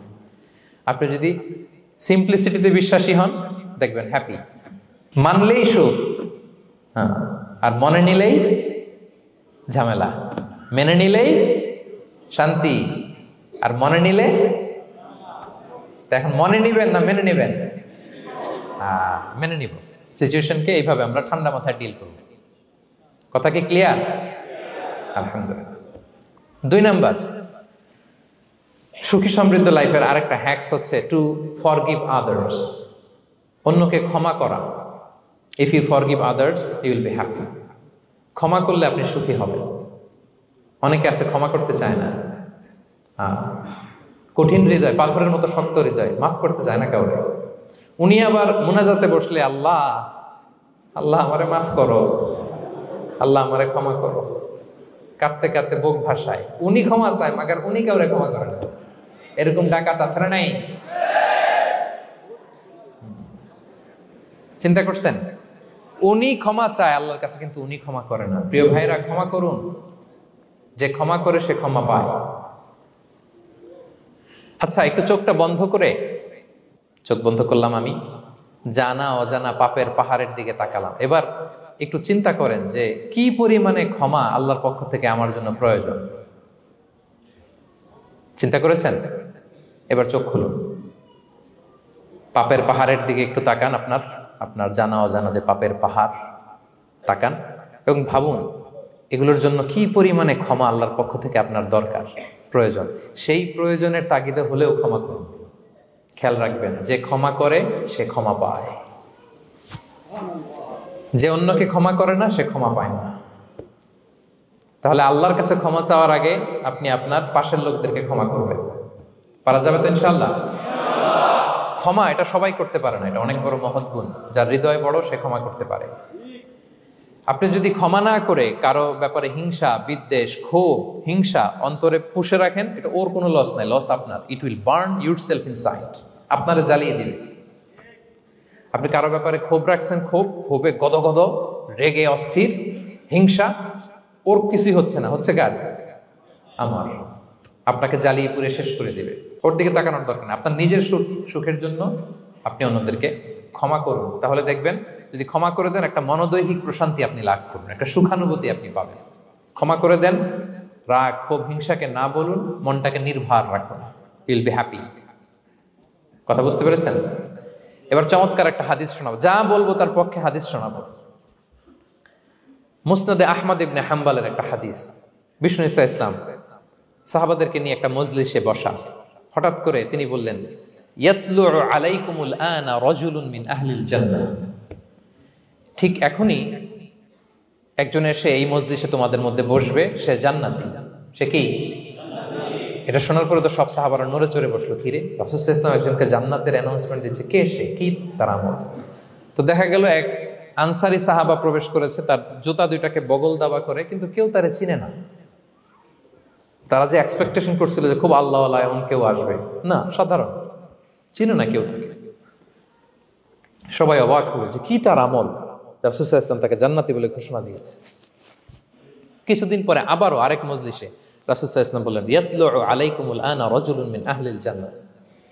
আপনি যদি সিম্পলিসিটিতে বিশ্বাসী হন, দেখবেন হ্যাপি। মানলেই সুখ, হ্যাঁ, আর মনে নিলেই ঝামেলা। মেনে নিলেই শান্তি, আর মনে নিলে। এখন মনে নিবেন না মেনে নিবেন? মেনে নিব। সিচুয়েশনকে এইভাবে আমরা ঠান্ডা মাথায় ডিল করব। কথা কি ক্লিয়ার? আলহামদুলিল্লাহ। 2 নাম্বার, সুখী সমৃদ্ধ লাইফের আরেকটা হ্যাকস হচ্ছে টু ফরগিভ আদার্স। অন্যকে ক্ষমা করা। If you forgive others you will be happy. ক্ষমা করলে আপনি সুখী হবেন। অনেকে আছে ক্ষমা করতে চায় না, কঠিন হৃদয়, পাথরের মতো শক্ত হৃদয়, মাফ করতে চায় না কাউকে। উনি আবার মুনাজাতে বসলে, আল্লাহ আল্লাহ আমারে মাফ করো, আল্লাহ আমারে ক্ষমা করো, কাঁদতে কাঁদতে বুক ভাসায়। উনি ক্ষমা চায়, মাগার উনি কাউরে ক্ষমা করে না। এরকম ডাকাত আছে না নাই? চিন্তা করছেন? উনি ক্ষমা চায় আল্লাহর কাছে, কিন্তু উনি ক্ষমা করে না। প্রিয় ভাইরা, ক্ষমা করুন। যে ক্ষমা করে সে ক্ষমা পায়। আচ্ছা, একটু চোখটা বন্ধ করে, চোখ বন্ধ করলাম আমি, জানা অজানা পাপের পাহাড়ের দিকে তাকালাম। এবার একটু চিন্তা করেন যে কি পরিমাণে ক্ষমা আল্লাহর পক্ষ থেকে আমার জন্য প্রয়োজন। চিন্তা করেছেন? এবার চোখ খুলুন, পাপের পাহাড়ের দিকে একটু তাকান। আপনার জানা অজানা যে পাপের পাহাড়, তাকান এবং ভাবুন এগুলোর জন্য কি পরিমাণে ক্ষমা আল্লাহর পক্ষ থেকে আপনার দরকার, প্রয়োজন। সেই প্রয়োজনের তাগিদে হলেও ক্ষমা করুন। খেয়াল রাখবেন, যে ক্ষমা করে সে ক্ষমা পায়, যে অন্যকে ক্ষমা করে না সে ক্ষমা পায় না। তাহলে আল্লাহর কাছে ক্ষমা চাওয়ার আগে আপনি আপনার পাশের লোকদেরকে ক্ষমা করবেন। পারা যাবে তো ইনশাআল্লাহ? ক্ষমা এটা সবাই করতে পারে না, এটা অনেক বড় মহৎ গুণ। যার হৃদয় বড় সে ক্ষমা করতে পারে। আপনি যদি ক্ষমা না করে কারো ব্যাপারে হিংসা, বিদ্বেষ, ক্ষোভ, হিংসা অন্তরে পুষে রাখেন, এটা ওর কোনো লস নাই, লস আপনার। It will burn yourself inside, আপনারে জ্বালিয়ে দিবে। আপনি কারো ব্যাপারে ক্ষোভ রাখছেন, ক্ষোভে গদগদ, রেগে অস্থির, হিংসা, ওর কিছুই হচ্ছে না, হচ্ছে কার? আমার। আপনাকে জ্বালিয়ে পুড়ে শেষ করে দেবে। ওর দিকে তাকানোর দরকার নেই। আপনার নিজের সুখের জন্য আপনি অন্যদেরকে ক্ষমা করুন। তাহলে দেখবেন, যদি ক্ষমা করে দেন, একটা মনোদৈহিক প্রশান্তি আপনি লাভ করবেন, একটা সুখানুভূতি আপনি পাবেন। ক্ষমা করে দেন, রাগ, ক্ষোভ, হিংসাকে না বলুন, মনটাকে নির্ভার রাখুন, ইউল বি হ্যাপি। কথা বুঝতে পেরেছেন? এবার চমৎকার একটা হাদিস শোনাবো, যা বলবো তার পক্ষে হাদিস শোনাবো। মুসনাদে আহমদ ইবনে হাম্বালের একটা হাদিস। বিষ্ণু ঈসা ইসলাম সাহাবাদেরকে নিয়ে একটা মজলিসে বসা, হঠাৎ করে তিনি বললেন, ইয়াতলুউ আলাইকুমুল আনা রাজুলুন মিন আহলিল জান্নাহ। ঠিক এখনই একজন এসে এই মজলিসে তোমাদের মধ্যে বসবে, সে জান্নাতি। সে কি? এটা শোনার পরে তো সব সাহাবারা নড়ে চড়ে বসলো। কিরে, রাসূল সাল্লাল্লাহু আলাইহি ওয়াসাল্লাম একজনকে জান্নাতের অ্যানাউন্সমেন্ট দিচ্ছে, কে সে, কি তার আমল? তো দেখা গেল এক আনসারি সাহাবা প্রবেশ করেছে, তার জুতা দুইটাকে বগল দাবা করে, কিন্তু কেউ তারে চিনে না। তারা যে এক্সপেকটেশন করছিল যে খুব আল্লাহওয়ালা এমন কেউ আসবে, না, সাধারণ, চিনে না কেউ তাকে। সবাই অবাক হলো যে কি তার আমল, রাসূল সাল্লাল্লাহু আলাইহি ওয়াসাল্লাম তাকে জান্নাতি বলে ঘোষণা দিয়েছে। কিছুদিন পরে আবারও আরেক মজলিসে রাসূল সাল্লাল্লাহু আলাইহি ওয়াসাল্লাম বললেন, ইয়াতলুউ আলাইকুমুল আনা রাজুলুন মিন আহলিল জান্নাহ।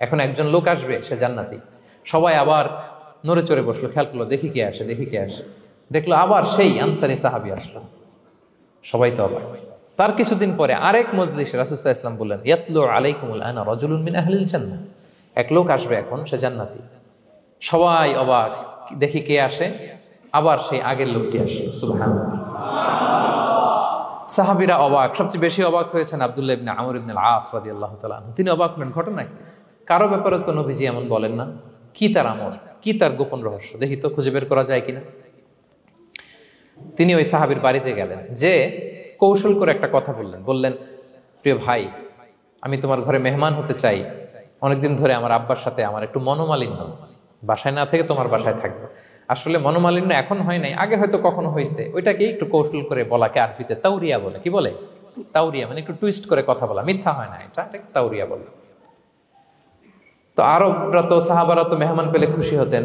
এখন একজন লোক আসবে, সে জান্নাতি। সবাই আবার নড়ে চড়ে বসলো, খেয়াল করলো, দেখি কে আসে, দেখি কে আসে। দেখলো আবার সেই আনসারী সাহাবী আসলো। সবাই তো অবাক। তার কিছুদিন পরে আরেক মজলিসে রাসূল সাল্লাল্লাহু আলাইহি ওয়াসাল্লাম বললেন, ইয়াতলুউ আলাইকুমুল আনা রাজুলুন মিন আহলিল জান্নাহ। এক লোক আসবে এখন, সে জান্নাতি। সবাই অবাক, দেখি কে আসে, আবার সেই আগের লোকটি আসে। সুবহানাল্লাহ। সাহাবীরা অবাক, সবচেয়ে বেশি অবাক হয়েছেন আব্দুল্লাহ ইবনে আমর ইবনে আল-আস রাদিয়াল্লাহু তাআলা আনহু। তিনি অবাক হলেন, ঘটনা কি? কারো ব্যাপারে তো নবীজি এমন বলেন না, কি তার আমল, কি তার গোপন রহস্য, দেখি তো খুঁজে বের করা যায় কিনা। তিনি ওই সাহাবীর বাড়িতে গেলেন, যে কৌশল করে একটা কথা বললেন, প্রিয় ভাই, আমি তোমার ঘরে মেহমান হতে চাই। অনেকদিন ধরে আমার আব্বার সাথে আমার একটু মনোমালিন্য, বাসায় না থেকে তোমার বাসায় থাকবো। আসলে মনোমালিন্য এখন হয় নাই, আগে হয়তো কখনো হয়েছে। ওইটাকে একটু কৌশল করে বলাকে আরবিতে তাউরিয়া বলে। কি বলে? তাউরিয়া, মানে একটু টুইস্ট করে কথা বলা, মিথ্যা হয় না, এটা তাউরিয়া বলে। তো আরবরা তো, সাহাবারা তো মেহমান পেলে খুশি হতেন।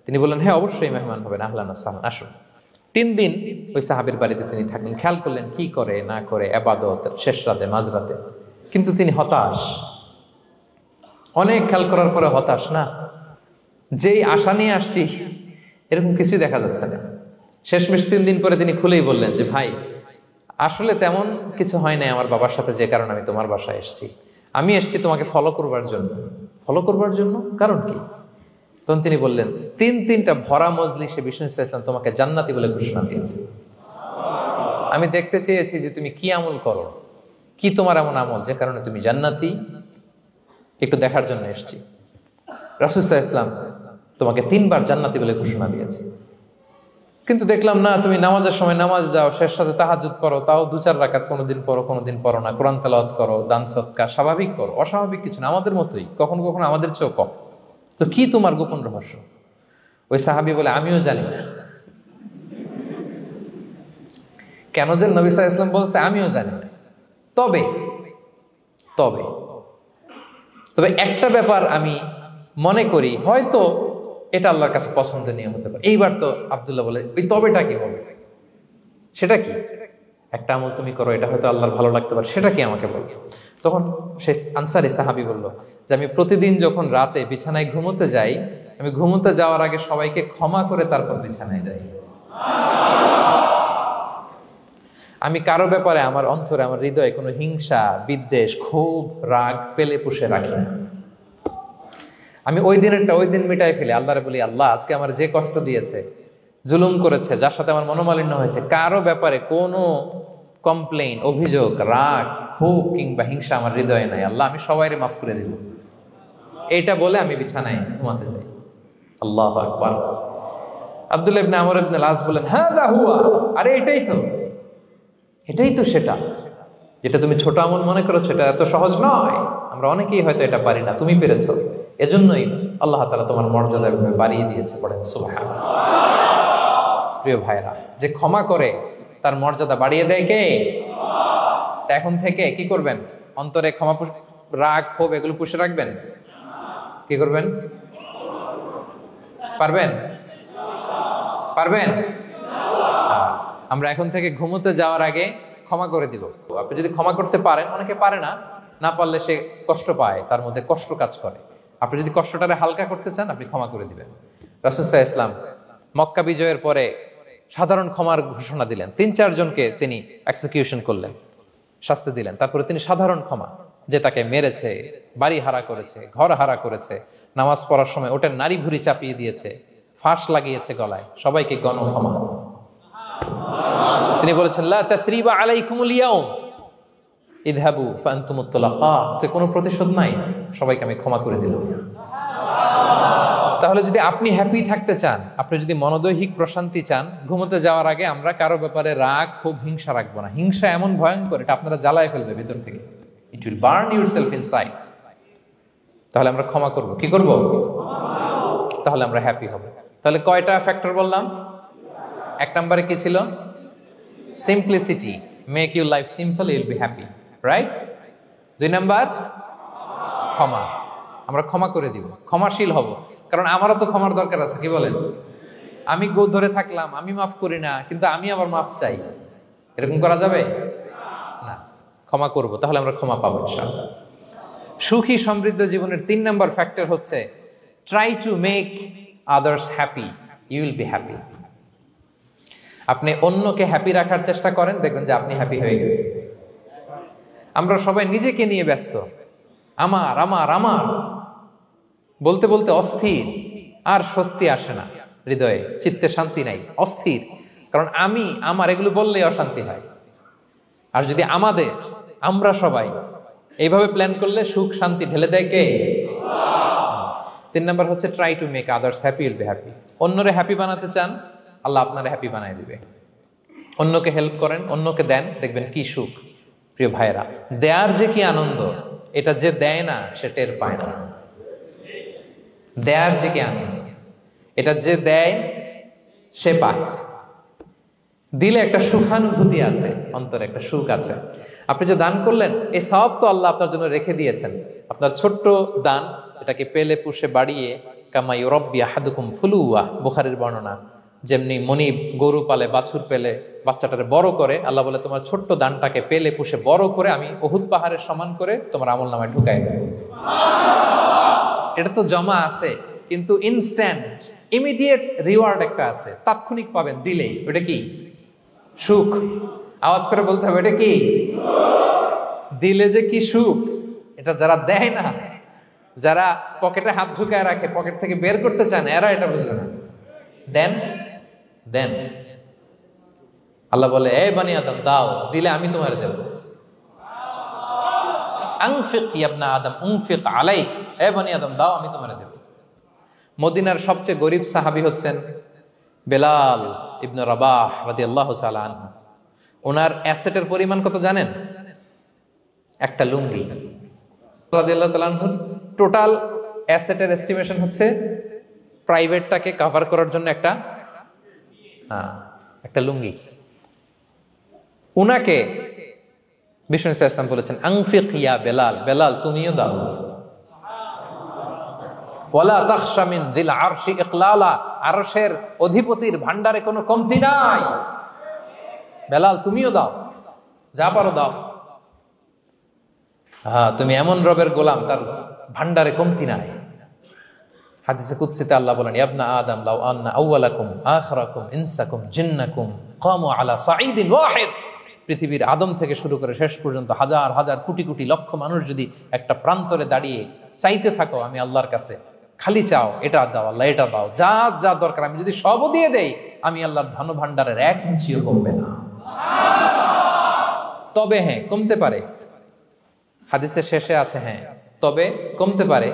তিনি বললেন, হ্যাঁ অবশ্যই মেহমান হবেন, আহলান ওয়া সাহলান, আসুন। 3 দিন ওই সাহাবীর বাড়িতে তিনি থাকলেন। খেয়াল করলেন কি করে না করে, ইবাদত, শেষ রাতে, মাঝরাতে। কিন্তু তিনি হতাশ, অনেক খেয়াল করার পরে হতাশ। না, যেই আশা নিয়ে আসছি এরকম কিছুই দেখা যাচ্ছে না। শেষমেশ 3 দিন পরে তিনি খুলেই বললেন যে, ভাই আসলে তেমন কিছু হয় নাই আমার বাবার সাথে, যে কারণে আমি তোমার বাসায় এসেছি। আমি এসেছি তোমাকে ফলো করবার জন্য। ফলো করবার জন্য? কারণ কি? তখন তিনি বললেন, 3টা ভরা মজলিসে বিষ্ণু ইসলাম তোমাকে জান্নাতি বলে ঘোষণা দিয়েছে। আমি দেখতে চেয়েছি যে তুমি কি আমল করো, কি তোমার এমন আমল যে কারণে তুমি জান্নাতি, একটু দেখার জন্য এসেছি। রাসূল সাল্লাল্লাহু আলাইহি ওয়াসাল্লাম তোমাকে 3বার জান্নাতি বলে ঘোষণা দিয়েছে, কিন্তু দেখলাম না, তুমি নামাজের সময় নামাজ যাও, শেষ সাথে তাহাজ্জুদ করো, তাও 2-4 রাকাত, কোনোদিন পড়ো কোনোদিন পড়ো না, কোরআন তেলাওয়াত করো, দান সদকা, স্বাভাবিক করো, অস্বাভাবিক কিছু না, আমাদের মতোই, কখনো কখনো আমাদের চেয়েও কম। তো কি তোমার গোপন রহস্য? ওই সাহাবী বলে, আমিও জানি না। কেন যে নবী সাল্লাল্লাহু আলাইহি ওয়াসাল্লাম বলছে আমিও জানি না। তবে তবে তবে একটা ব্যাপার আমি মনে করি, হয়তো এটা আল্লাহর কাছে পছন্দনীয় হতে পারে। এইবার তো আব্দুল্লাহ বলে, ওই তবেটা কি বলবে? সেটা কি? একটা আমল তুমি করো, এটা হয়তো আল্লাহর ভালো লাগতে পারে, সেটা কি আমাকে বলবে? তখন সেই আনসারী সাহাবী বলল যে, আমি প্রতিদিন যখন রাতে বিছানায় ঘুমোতে যাই, আমি ঘুমোতে যাওয়ার আগে সবাইকে ক্ষমা করে তারপর বিছানায় যাই। আমি কারো ব্যাপারে আমার অন্তরে, আমার হৃদয়ে কোনো হিংসা, বিদ্বেষ, ক্ষোভ, রাগ পেলে পুষে রাখি না। আমি ওই দিনেরটা ওই দিন মিটাই ফেলি। আল্লাহরে বলি, আল্লাহ আজকে আমার যে কষ্ট দিয়েছে, জুলুম করেছে, যার সাথে আমার মনোমালিন্য হয়েছে, কারো ব্যাপারে কোনো কমপ্লেইন, অভিযোগ, রাগ, ক্ষোভ কিংবা হিংসা আমার হৃদয়ে নাই, আল্লাহ আমি সবাইরে মাফ করে দিল, এইটা বলে আমি বিছানায় ঘুমাতে যাই। আল্লাহু আকবার। আব্দুল্লাহ ইবনে আমর ইবনে আল-আস বলেন, হাদা হুয়া, আরে এটাই তো সেটা যেটা তুমি ছোট আমল মনে করছো, এটা এত সহজ নয়। আমরা অনেকেই হয়তো এটা পারি না, তুমি পেরেছো, এজন্যই আল্লাহ তাআলা তোমার মর্যাদা বাড়িয়ে দিয়েছে। পড়েন সুবহানাল্লাহ। প্রিয় ভাইরা, যে ক্ষমা করে তার মর্যাদা বাড়িয়ে দেয় কে? এখন থেকে কি করবেন? অন্তরে ক্ষমা, রাগ, ক্ষোভ এগুলো পুষে রাখবেন। কি করবেন? পারবেন? আমরা এখন থেকে ঘুমোতে যাওয়ার আগে ক্ষমা করে দিব। আপনি যদি ক্ষমা করতে পারেন, অনেকে পারে না পারলে সে কষ্ট পায়, তার মধ্যে কষ্ট কাজ করে। আপনি যদি কষ্টটারে হালকা করতে চান, আপনি ক্ষমা করে দিবেন। রাসূল সাল্লাল্লাহু আলাইহি ওয়াসাল্লাম মক্কা বিজয়ের পরে সাধারণ ক্ষমার ঘোষণা দিলেন। 3-4 জনকে তিনি এক্সিকিউশন করলেন, শাস্তি দিলেন। তারপরে তিনি সাধারণ ক্ষমা, যে তাকে মেরেছে, বাড়ি হারা করেছে, ঘর হারা করেছে, নামাজ পড়ার সময় ওটার নারী ভুঁড়ি চাপিয়ে দিয়েছে, ফাঁস লাগিয়েছে গলায়, সবাইকে গণ ক্ষমা। তিনি বলেছেন, লা তাসরিবা আলাইকুমুল ইয়াউম ইযহাবু ফাআনতুমুত তুলাকা, সে কোনো প্রতিশোধ নাই, সবাইকে আমি ক্ষমা করে দিলাম। তাহলে যদি আপনি হ্যাপি থাকতে চান, আপনি যদি মনোদৈহিক প্রশান্তি চান, ঘুমোতে যাওয়ার আগে আমরা কারো ব্যাপারে রাগ, ক্ষোভ, হিংসা রাখবো না। হিংসা এমন ভয়ঙ্কর, এটা আপনারা জ্বালায় ফেলবে ভিতর থেকে। It will burn yourself inside. তাহলে আমরা ক্ষমা করব। কি করব? তাহলে আমরা হ্যাপি হব। তাহলে কয়টা ফ্যাক্টর বললাম? 1 নম্বরে কি ছিল? Simplicity, make your life simple, you will be happy, right? 2 number ক্ষমা, আমরা ক্ষমা করে দিব, ক্ষমাশীল হব। কারণ আমারও তো ক্ষমার দরকার আছে, কি বলেন? আমি গোদ ধরে থাকলাম, আমি মাফ করি না, কিন্তু আমি আবার মাফ চাই, এরকম করা যাবে না। ক্ষমা করব, তাহলে আমরা ক্ষমা পাবো ইনশাআল্লাহ। সুখী সমৃদ্ধ জীবনের 3 নাম্বার ফ্যাক্টর হচ্ছে try to make others happy, you will be happy. আপনি অন্যকে হ্যাপি রাখার চেষ্টা করেন, দেখবেন যে আপনি হ্যাপি হয়ে গেছেন। আমরা সবাই নিজেকে নিয়ে ব্যস্ত, আমার আমার আমার বলতে বলতে অস্থির, আর স্বস্তি আসে না হৃদয়ে, চিত্তে শান্তি নাই, অস্থির। কারণ আমি আমার এগুলো বললেই অশান্তি হয়। আর যদি আমরা সবাই এইভাবে প্ল্যান করলে সুখ শান্তি ঢেলে দেয় কে? 3 নাম্বার হচ্ছে try to make others happy, will be happy. অন্যরে হ্যাপি বানাতে চান, আল্লাহ আপনারে হ্যাপি বানায় দিবে। অন্যকে হেল্প করেন, অন্যকে দেন, দেখবেন কি সুখ। প্রিয় ভাইরা, দেয়ার যে কি আনন্দ, এটা যে দেয় না সে টের পায় না। দেয়ার যে কি আনন্দ, এটা যে দেয় সে পায়। দিলে একটা সুখানুভূতি আছে, অন্তরে একটা সুখ আছে। আপনি যে দান করলেন, এই সওয়াব তো আল্লাহ আপনার জন্য রেখে দিয়েছেন। আপনার ছোট্ট দান, এটাকে পেলে পুষে বাড়িয়ে, কামা ইউরাব্বি আহাদুকুম ফুলুয়া, বুখারীর বর্ণনা, যেমনি মনিব গরু পালে, বাছুর পেলে বাচ্চাটারে বড় করে, আল্লাহ বলে তোমার ছোট্ট দানটাকে পেলে পুষে বড় করে আমি উহুদ পাহাড়ের সমান করে তোমার আমল নামায় ঢুকাই দেব। এটা তো জমা আছে, কিন্তু ইনস্ট্যান্ট ইমিডিয়েট রিওয়ার্ড একটা আছে, তাৎক্ষণিক পাবেন দিলেই। ওটা কি? সুখ। আওয়াজ করে বলতে হবে, এটা কি? দিলে যে কি সুখ, এটা যারা দেয় না, যারা পকেটে হাত ঢুকায় রাখে, পকেট থেকে বের করতে চান, এরা এটা বুঝবে না। দেন। আল্লাহ বলে, এ বানি আদম দাও, দিলে আমি তোমার দেব। আনফিক ইবনা আদম উনফিক আলাইক, এ বানি আদম দাও, আমি তোমার দেব। মদিনার সবচেয়ে গরিব সাহাবী হচ্ছেন বেলাল ইবনে রাবাহ রাদিয়াল্লাহু তাআলা আনহু। ওনার অ্যাসেটের পরিমাণ কত জানেন? একটা লুঙ্গি। রাদিয়াল্লাহু তাআলা আনহু টোটাল অ্যাসেটের এস্টিমেশন হচ্ছে প্রাইভেটটাকে কভার করার জন্য একটা লুঙ্গি। উনাকে বিষ্ণু ইসলাম বলেছেন, আনফিক ইয়া বেলাল, বেলাল তুমিও দাও। ওয়ালা তাখশা মিন যিল আরশি ইকলালা, আরশের অধিপতির ভান্ডারে কোনো কমতি নাই। বেলাল তুমিও দাও, যা পারো দাও। তুমি এমন রবের গোলাম, তার ভান্ডারে কমতি নাই। হাদিসে কুদসিতে আল্লাহ বলেন, ইবনা আদম লাউ আন্না আউওয়ালাকুম আখিরাকুম ইনসাকুম জিন্নাকুম কামু আলা সাঈদিন ওয়াহিদ। পৃথিবীর আদম থেকে শুরু করে শেষ পর্যন্ত হাজার হাজার কোটি কোটি লক্ষ মানুষ যদি একটা প্রান্তরে দাঁড়িয়ে চাইতে থাকো আমি আল্লাহর কাছে, খালি চাও এটা দাও আল্লাহ, এটা দাও, যা যা দরকার আমি যদি সবও দিয়ে দেই, আমি আল্লাহর ধন ভাণ্ডারের 1 ইঞ্চিও কমবে না। তবে হ্যাঁ, কমতে পারে, হাদিসের শেষে আছে হ্যাঁ তবে কমতে পারে।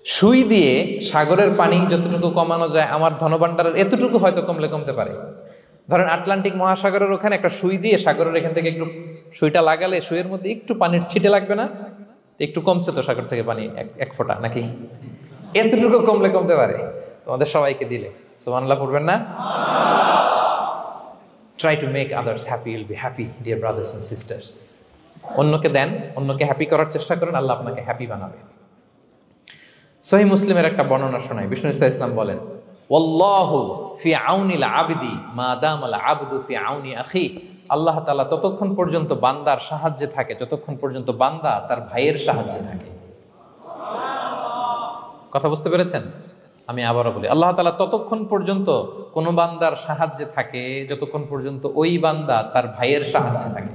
সুই দিয়ে সাগরের পানি যতটুকু কমানো যায় আমার ধনভাণ্ডারের এতটুকু হয়তো কমতে পারে। ধরেন আটলান্টিক মহাসাগরের ওখানে একটা সুই দিয়ে সাগরের এখান থেকে একটু সুইটা লাগালে সুইয়ের মধ্যে একটু পানির ছিটে লাগবে না? একটু কমছে তো সাগর থেকে পানি 1 ফোঁটা নাকি? এতটুকু কমতে পারে তোমাদের সবাইকে দিলে। সুবহানাল্লাহ পড়বেন না? Try to make others happy, you'll be happy, dear brothers and sisters. অন্যকে দেন, অন্যকে হ্যাপি করার চেষ্টা করেন, আল্লাহ আপনাকে হ্যাপি বানাবে। সহিহ মুসলিমের একটা বর্ণনা শোনাই। বিষ্ণু ইসলাম বলেন, ওয়াল্লাহু ফি আউনিল আবদি মা দামাল আবদু ফি আউনি আখি। আল্লাহ তাআলা ততক্ষণ পর্যন্ত বান্দার সাহায্যে থাকে যতক্ষণ পর্যন্ত বান্দা তার ভাইয়ের সাহায্যে থাকে। কথা বুঝতে পেরেছেন? আমি আবারও বলি, আল্লাহ তাআলা ততক্ষণ পর্যন্ত কোন বান্দার সাহায্যে থাকে যতক্ষণ পর্যন্ত ওই বান্দা তার ভাইয়ের সাহায্যে থাকে।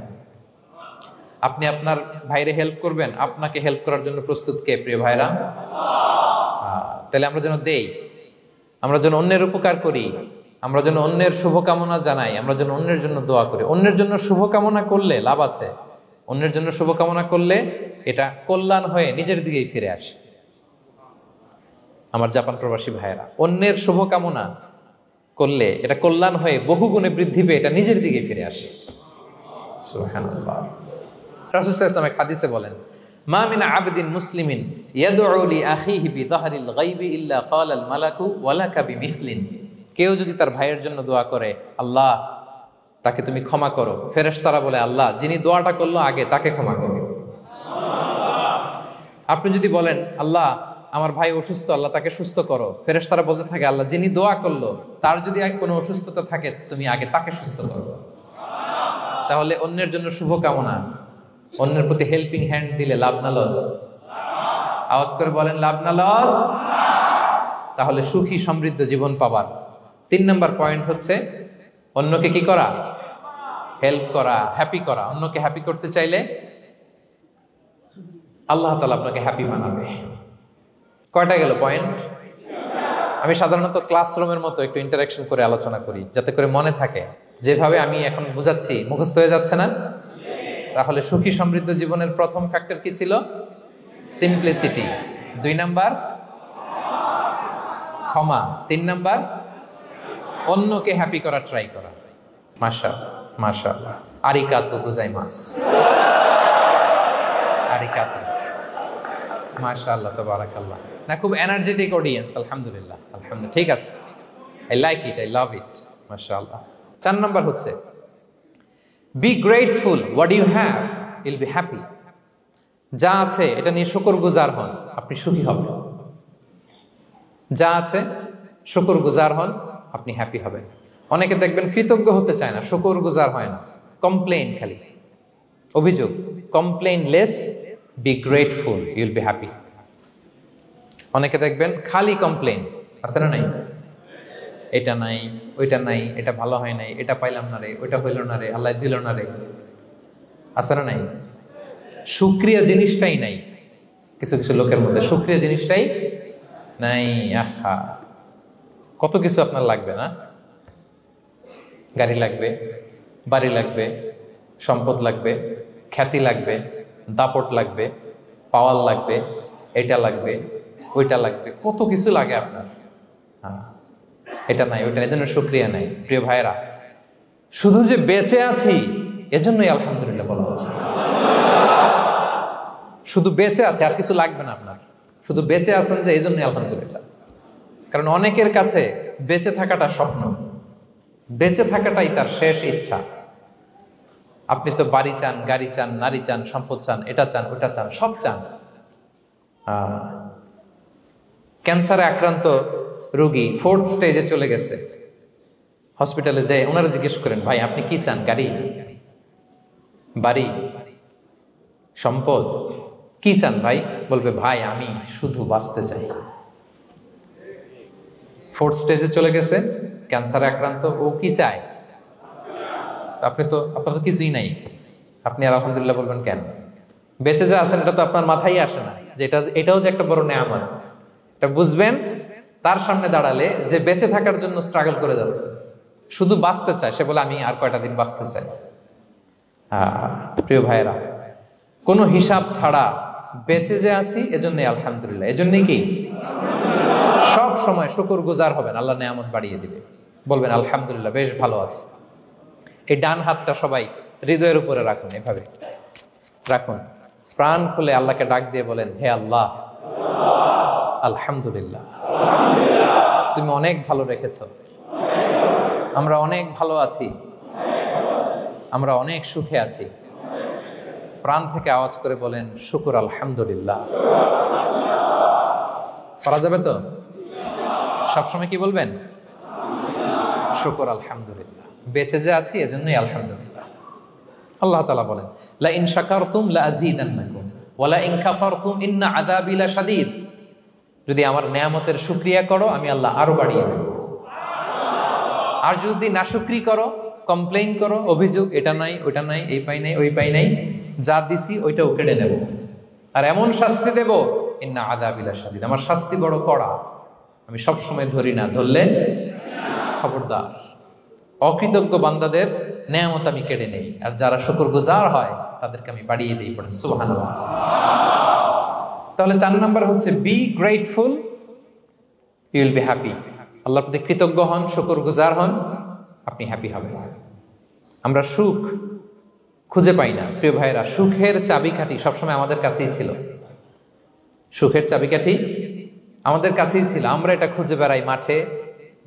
আপনি আপনার ভাইরে হেল্প করবেন, আপনাকে হেল্প করার জন্য প্রস্তুত কে প্রিয় ভাইরা? তাহলে আমরা যেন দেই, আমরা যেন অন্যের উপকার করি, আমরা যেন অন্যের শুভকামনা জানাই, আমরা যেন অন্যের জন্য দোয়া করি। অন্যের জন্য শুভকামনা করলে লাভ আছে, অন্যের জন্য শুভকামনা করলে এটা কল্যাণ হয়ে নিজের দিকেই ফিরে আসে। আমার জাপান প্রবাসী ভাইয়েরা, অন্যের শুভকামনা করলে এটা কল্যাণ হয়ে বহুগুণে বৃদ্ধি পেয়ে এটা নিজের দিকে ফিরে আসে। সুবহানাল্লাহ। রাসূল সাল্লাল্লাহু আলাইহি ওয়াসাল্লাম হাদিসে বলেন, মা মিন আবদিন মুসলিমিন ইয়াদউ লি আখিহি বিযাহরিল গায়বি ইল্লা ক্বালাল মালাকু ওয়া লাকা বিমিসলিন। কেউ যদি তার ভাইয়ের জন্য দোয়া করে, আল্লাহ তাকে তুমি ক্ষমা করো, ফেরেশতারা বলে, আল্লাহ যিনি দোয়াটা করলো আগে তাকে ক্ষমা করো। আপনি যদি বলেন, আল্লাহ আমার ভাই অসুস্থ, আল্লাহ তাকে সুস্থ করো, ফেরেশতারা বলতে থাকে, আল্লাহ যিনি দোয়া করলো তার যদি কোনো অসুস্থতা থাকে তুমি আগে তাকে সুস্থ করো। তাহলে অন্যের জন্য শুভকামনা, অন্যের প্রতি হেল্পিং হ্যান্ড দিলে লাভ না লস? আওয়াজ করে বলেন, লাভ না লস? তাহলে সুখী সমৃদ্ধ জীবন পাবার 3 নম্বর পয়েন্ট হচ্ছে অন্যকে কি করা? হেল্প করা, হ্যাপি করা। অন্যকে হ্যাপি করতে চাইলে আল্লাহ তাআলা আপনাকে হ্যাপি বানাবে। কয়টা গেল পয়েন্ট? আমি সাধারণত ক্লাসরুমের মতো একটু ইন্টারাকশন করে আলোচনা করি যাতে করে মনে থাকে। যেভাবে আমি এখন বুঝাচ্ছি মুখস্থ হয়ে যাচ্ছে না? তাহলে সুখী সমৃদ্ধ জীবনের প্রথম ফ্যাক্টর কি ছিল? সিম্পলিসিটি। 2 নাম্বার ক্ষমা। 3 নাম্বার অন্যকে হ্যাপি করার ট্রাই করা। মাশাআল্লাহ আরিকাতু গোজাইমাসু। আরিকাতু মাশাআল্লাহ তাবারাকাল্লাহ। না, খুব এনার্জেটিক অডিয়েন্স। আলহামদুলিল্লাহ। ঠিক আছে, I like it, I love it. মাশাআল্লাহ। 4 নাম্বার হচ্ছে be grateful what you have, you'll be happy. যা আছে এটা নিয়ে শুকরগুজার হন, আপনি সুখী হবেন। যা আছে শুকরগুজার হন, আপনি হ্যাপি হবেন। অনেকে দেখবেন কৃতজ্ঞ হতে চায় না, শুকরগুজার হয় না, কমপ্লেইন, খালি অভিযোগ। Complain less, be grateful, Yule be happy. অনেকে দেখবেন খালি কমপ্লেইন, আছে না নাই? এটা নাই, ওইটা নাই, এটা ভালো হয় নাই, এটা পাইলাম না রে, ওইটা হইল না রে, আল্লাহ দিল না রে, আছে না নাই? শুকরিয়া জিনিসটাই নাই কিছু কিছু লোকের মধ্যে, শুকরিয়া জিনিসটাই নাই। আহা, কত কিছু আপনার লাগবে না? গাড়ি লাগবে, বাড়ি লাগবে, সম্পদ লাগবে, খ্যাতি লাগবে, দাপট লাগবে, পাওয়ার লাগবে, এটা লাগবে, ওইটা লাগবে, কত কিছু লাগে আপনার। হ্যাঁ, এটা নাই, ওইটা, এজন্য শুকরিয়া নাই। প্রিয় ভাইরা, শুধু যে বেঁচে আছি এজন্যই আলহামদুলিল্লাহ বলা হচ্ছে। শুধু বেঁচে আছে, আর কিছু লাগবে না আপনার, শুধু বেঁচে আছেন যে এই জন্যই আলহামদুলিল্লাহ। কারণ অনেকের কাছে বেঁচে থাকাটা স্বপ্ন, বেঁচে থাকাটাই তার শেষ ইচ্ছা। আপনি তো বাড়ি চান, গাড়ি চান, নারী চান, সম্পদ চান, এটা চান, ওটা চান, সব চান। ক্যান্সারে আক্রান্ত রোগী 4th স্টেজে চলে গেছে, হসপিটালে যেয়ে ওনারা জিজ্ঞেস করেন, ভাই আপনি কি চান? গাড়ি, বাড়ি, সম্পদ, কি চান ভাই? বলবে, ভাই আমি শুধু বাঁচতে চাই। 4th স্টেজে চলে গেছে, ক্যান্সারে আক্রান্ত, ও কি চায়? আপনার তো কিছুই নাই, আপনি আর আলহামদুলিল্লাহ বলবেন কেন? বেঁচে যে আছেন এটা তো আপনার মাথায় আসে না যে এটাও যে একটা বড় নেয়ামত। এটা বুঝবেন তার সামনে দাঁড়ালে যে বেঁচে থাকার জন্য স্ট্রাগল করে যাচ্ছে। শুধু বাঁচতে চায়, সে বলে আমি আর কয়টা দিন বাঁচতে চাই। প্রিয় ভাইয়েরা, কোনো হিসাব ছাড়া বেঁচে যে আছি এজন্যই আলহামদুলিল্লাহ। এজন্যই কি সব সময় শুকর গুজার হবেন, আল্লাহ নেয়ামত বাড়িয়ে দিবে, বলবেন আলহামদুলিল্লাহ বেশ ভালো আছে। এই ডান হাতটা সবাই হৃদয়ের উপরে রাখুন, এভাবে রাখুন, প্রাণ খুলে আল্লাহকে ডাক দিয়ে বলেন, হে আল্লাহ আলহামদুলিল্লাহ, তুমি অনেক ভালো রেখেছো, আমরা অনেক ভালো আছি, আমরা অনেক সুখে আছি। প্রাণ থেকে আওয়াজ করে বলেন শুকর আলহামদুলিল্লাহ। করা যাবে তো? সবসময় কি বলবেন? শুকর আলহামদুলিল্লাহ, বেঁচে যে আছি এজন্যই আলহামদুলিল্লাহ। আল্লাহ তাআলা বলেন লা ইন শাকারতুম লা আযীদান্নাকুম ওয়া লা ইন কাফারতুম ইন্না আযাবি লাশাদীদ। যদি আমার নেয়ামতের শুকরিয়া করো আমি আল্লাহ আরো বাড়িয়ে দেব, আর যদি নাশুকরি করো, কমপ্লেইন করো, অভিযোগ এটা নাই ওটা নাই, এই পাই নাই ওই পাই নাই, যা দিছি ওইটাও কেড়ে নেব, আর এমন শাস্তি দেব ইন্না আযাবি লাশাদীদ, আমার শাস্তি বড় কড়া, আমি সব সময় ধরি না, ধরলে খবরদার। অকৃতজ্ঞ বান্দাদের নেয়ামত আমি কেড়ে নেই, আর যারা শুকরগুজার হয় তাদেরকে আমি বাড়িয়ে দিই। পড়েন সুবহানাল্লাহ। তাহলে 4 নাম্বার হচ্ছে be grateful, you will be happy. আল্লাহর প্রতি কৃতজ্ঞ হন, শুকরগুজার হন, আপনি হ্যাপি হবেন। আমরা সুখ খুঁজে পাই না প্রিয় ভাইরা। সুখের চাবিকাঠি সবসময় আমাদের কাছেই ছিল, সুখের চাবিকাঠি আমাদের কাছেই ছিল। আমরা এটা খুঁজে বেড়াই মাঠে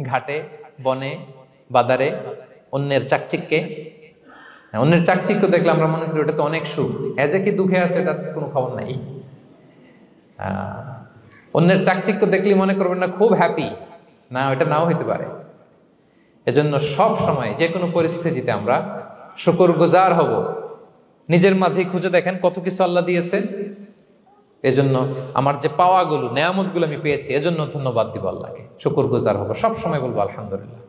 ঘাটে, বনে বাদারে, অন্যের চাকচিক্যে। অন্যের চাকচিক্য দেখলে আমরা মনে করি ওটা তো অনেক সুখ, এজে কি দুঃখে আছে এটার কোনো খবর নাই। অন্যের চাকচিক্য দেখলে মনে করবেন না খুব হ্যাপি, না, ওটা নাও হইতে পারে। এজন্য সব সময় যে কোনো পরিস্থিতিতে আমরা শুকরগুজার হব। নিজের মাঝেই খুঁজে দেখেন কত কিছু আল্লাহ দিয়েছে, এজন্য আমার যে পাওয়াগুলো নেয়ামতগুলো আমি পেয়েছি এজন্য ধন্যবাদ দিব আল্লাহকে, শুকরগুজার হব, সব সময় বলবো আলহামদুলিল্লাহ।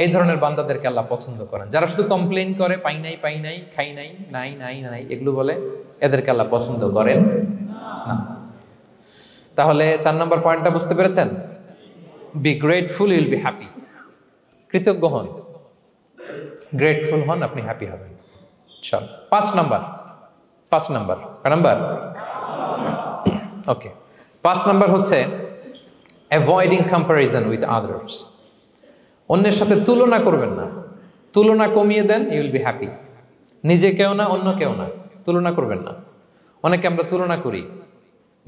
এই ধরনের বান্দাদেরকে আল্লাহ পছন্দ করেন। যারা শুধু কমপ্লেইন করে পাই নাই পাই নাই, খাই নাই, নাই নাই নাই এগুলো বলে, এদেরকে আল্লাহ পছন্দ করেন না। তাহলে 4 নম্বর পয়েন্টটা বুঝতে পেরেছেন? Be grateful, Yule be happy. কৃতজ্ঞ হন, গ্রেটফুল হন, আপনি হ্যাপি হবেন। চল 5 নাম্বার ওকে, 5 নাম্বার হচ্ছে অ্যাভয়েডিং কম্প্যারিজন উইথ আদার্স। অন্যের সাথে তুলনা করবেন না, তুলনা কমিয়ে দেন, ইউ উইল বি হ্যাপি। নিজে কেউ না, অন্য কেউ না, তুলনা করবেন না। অনেকে আমরা তুলনা করি,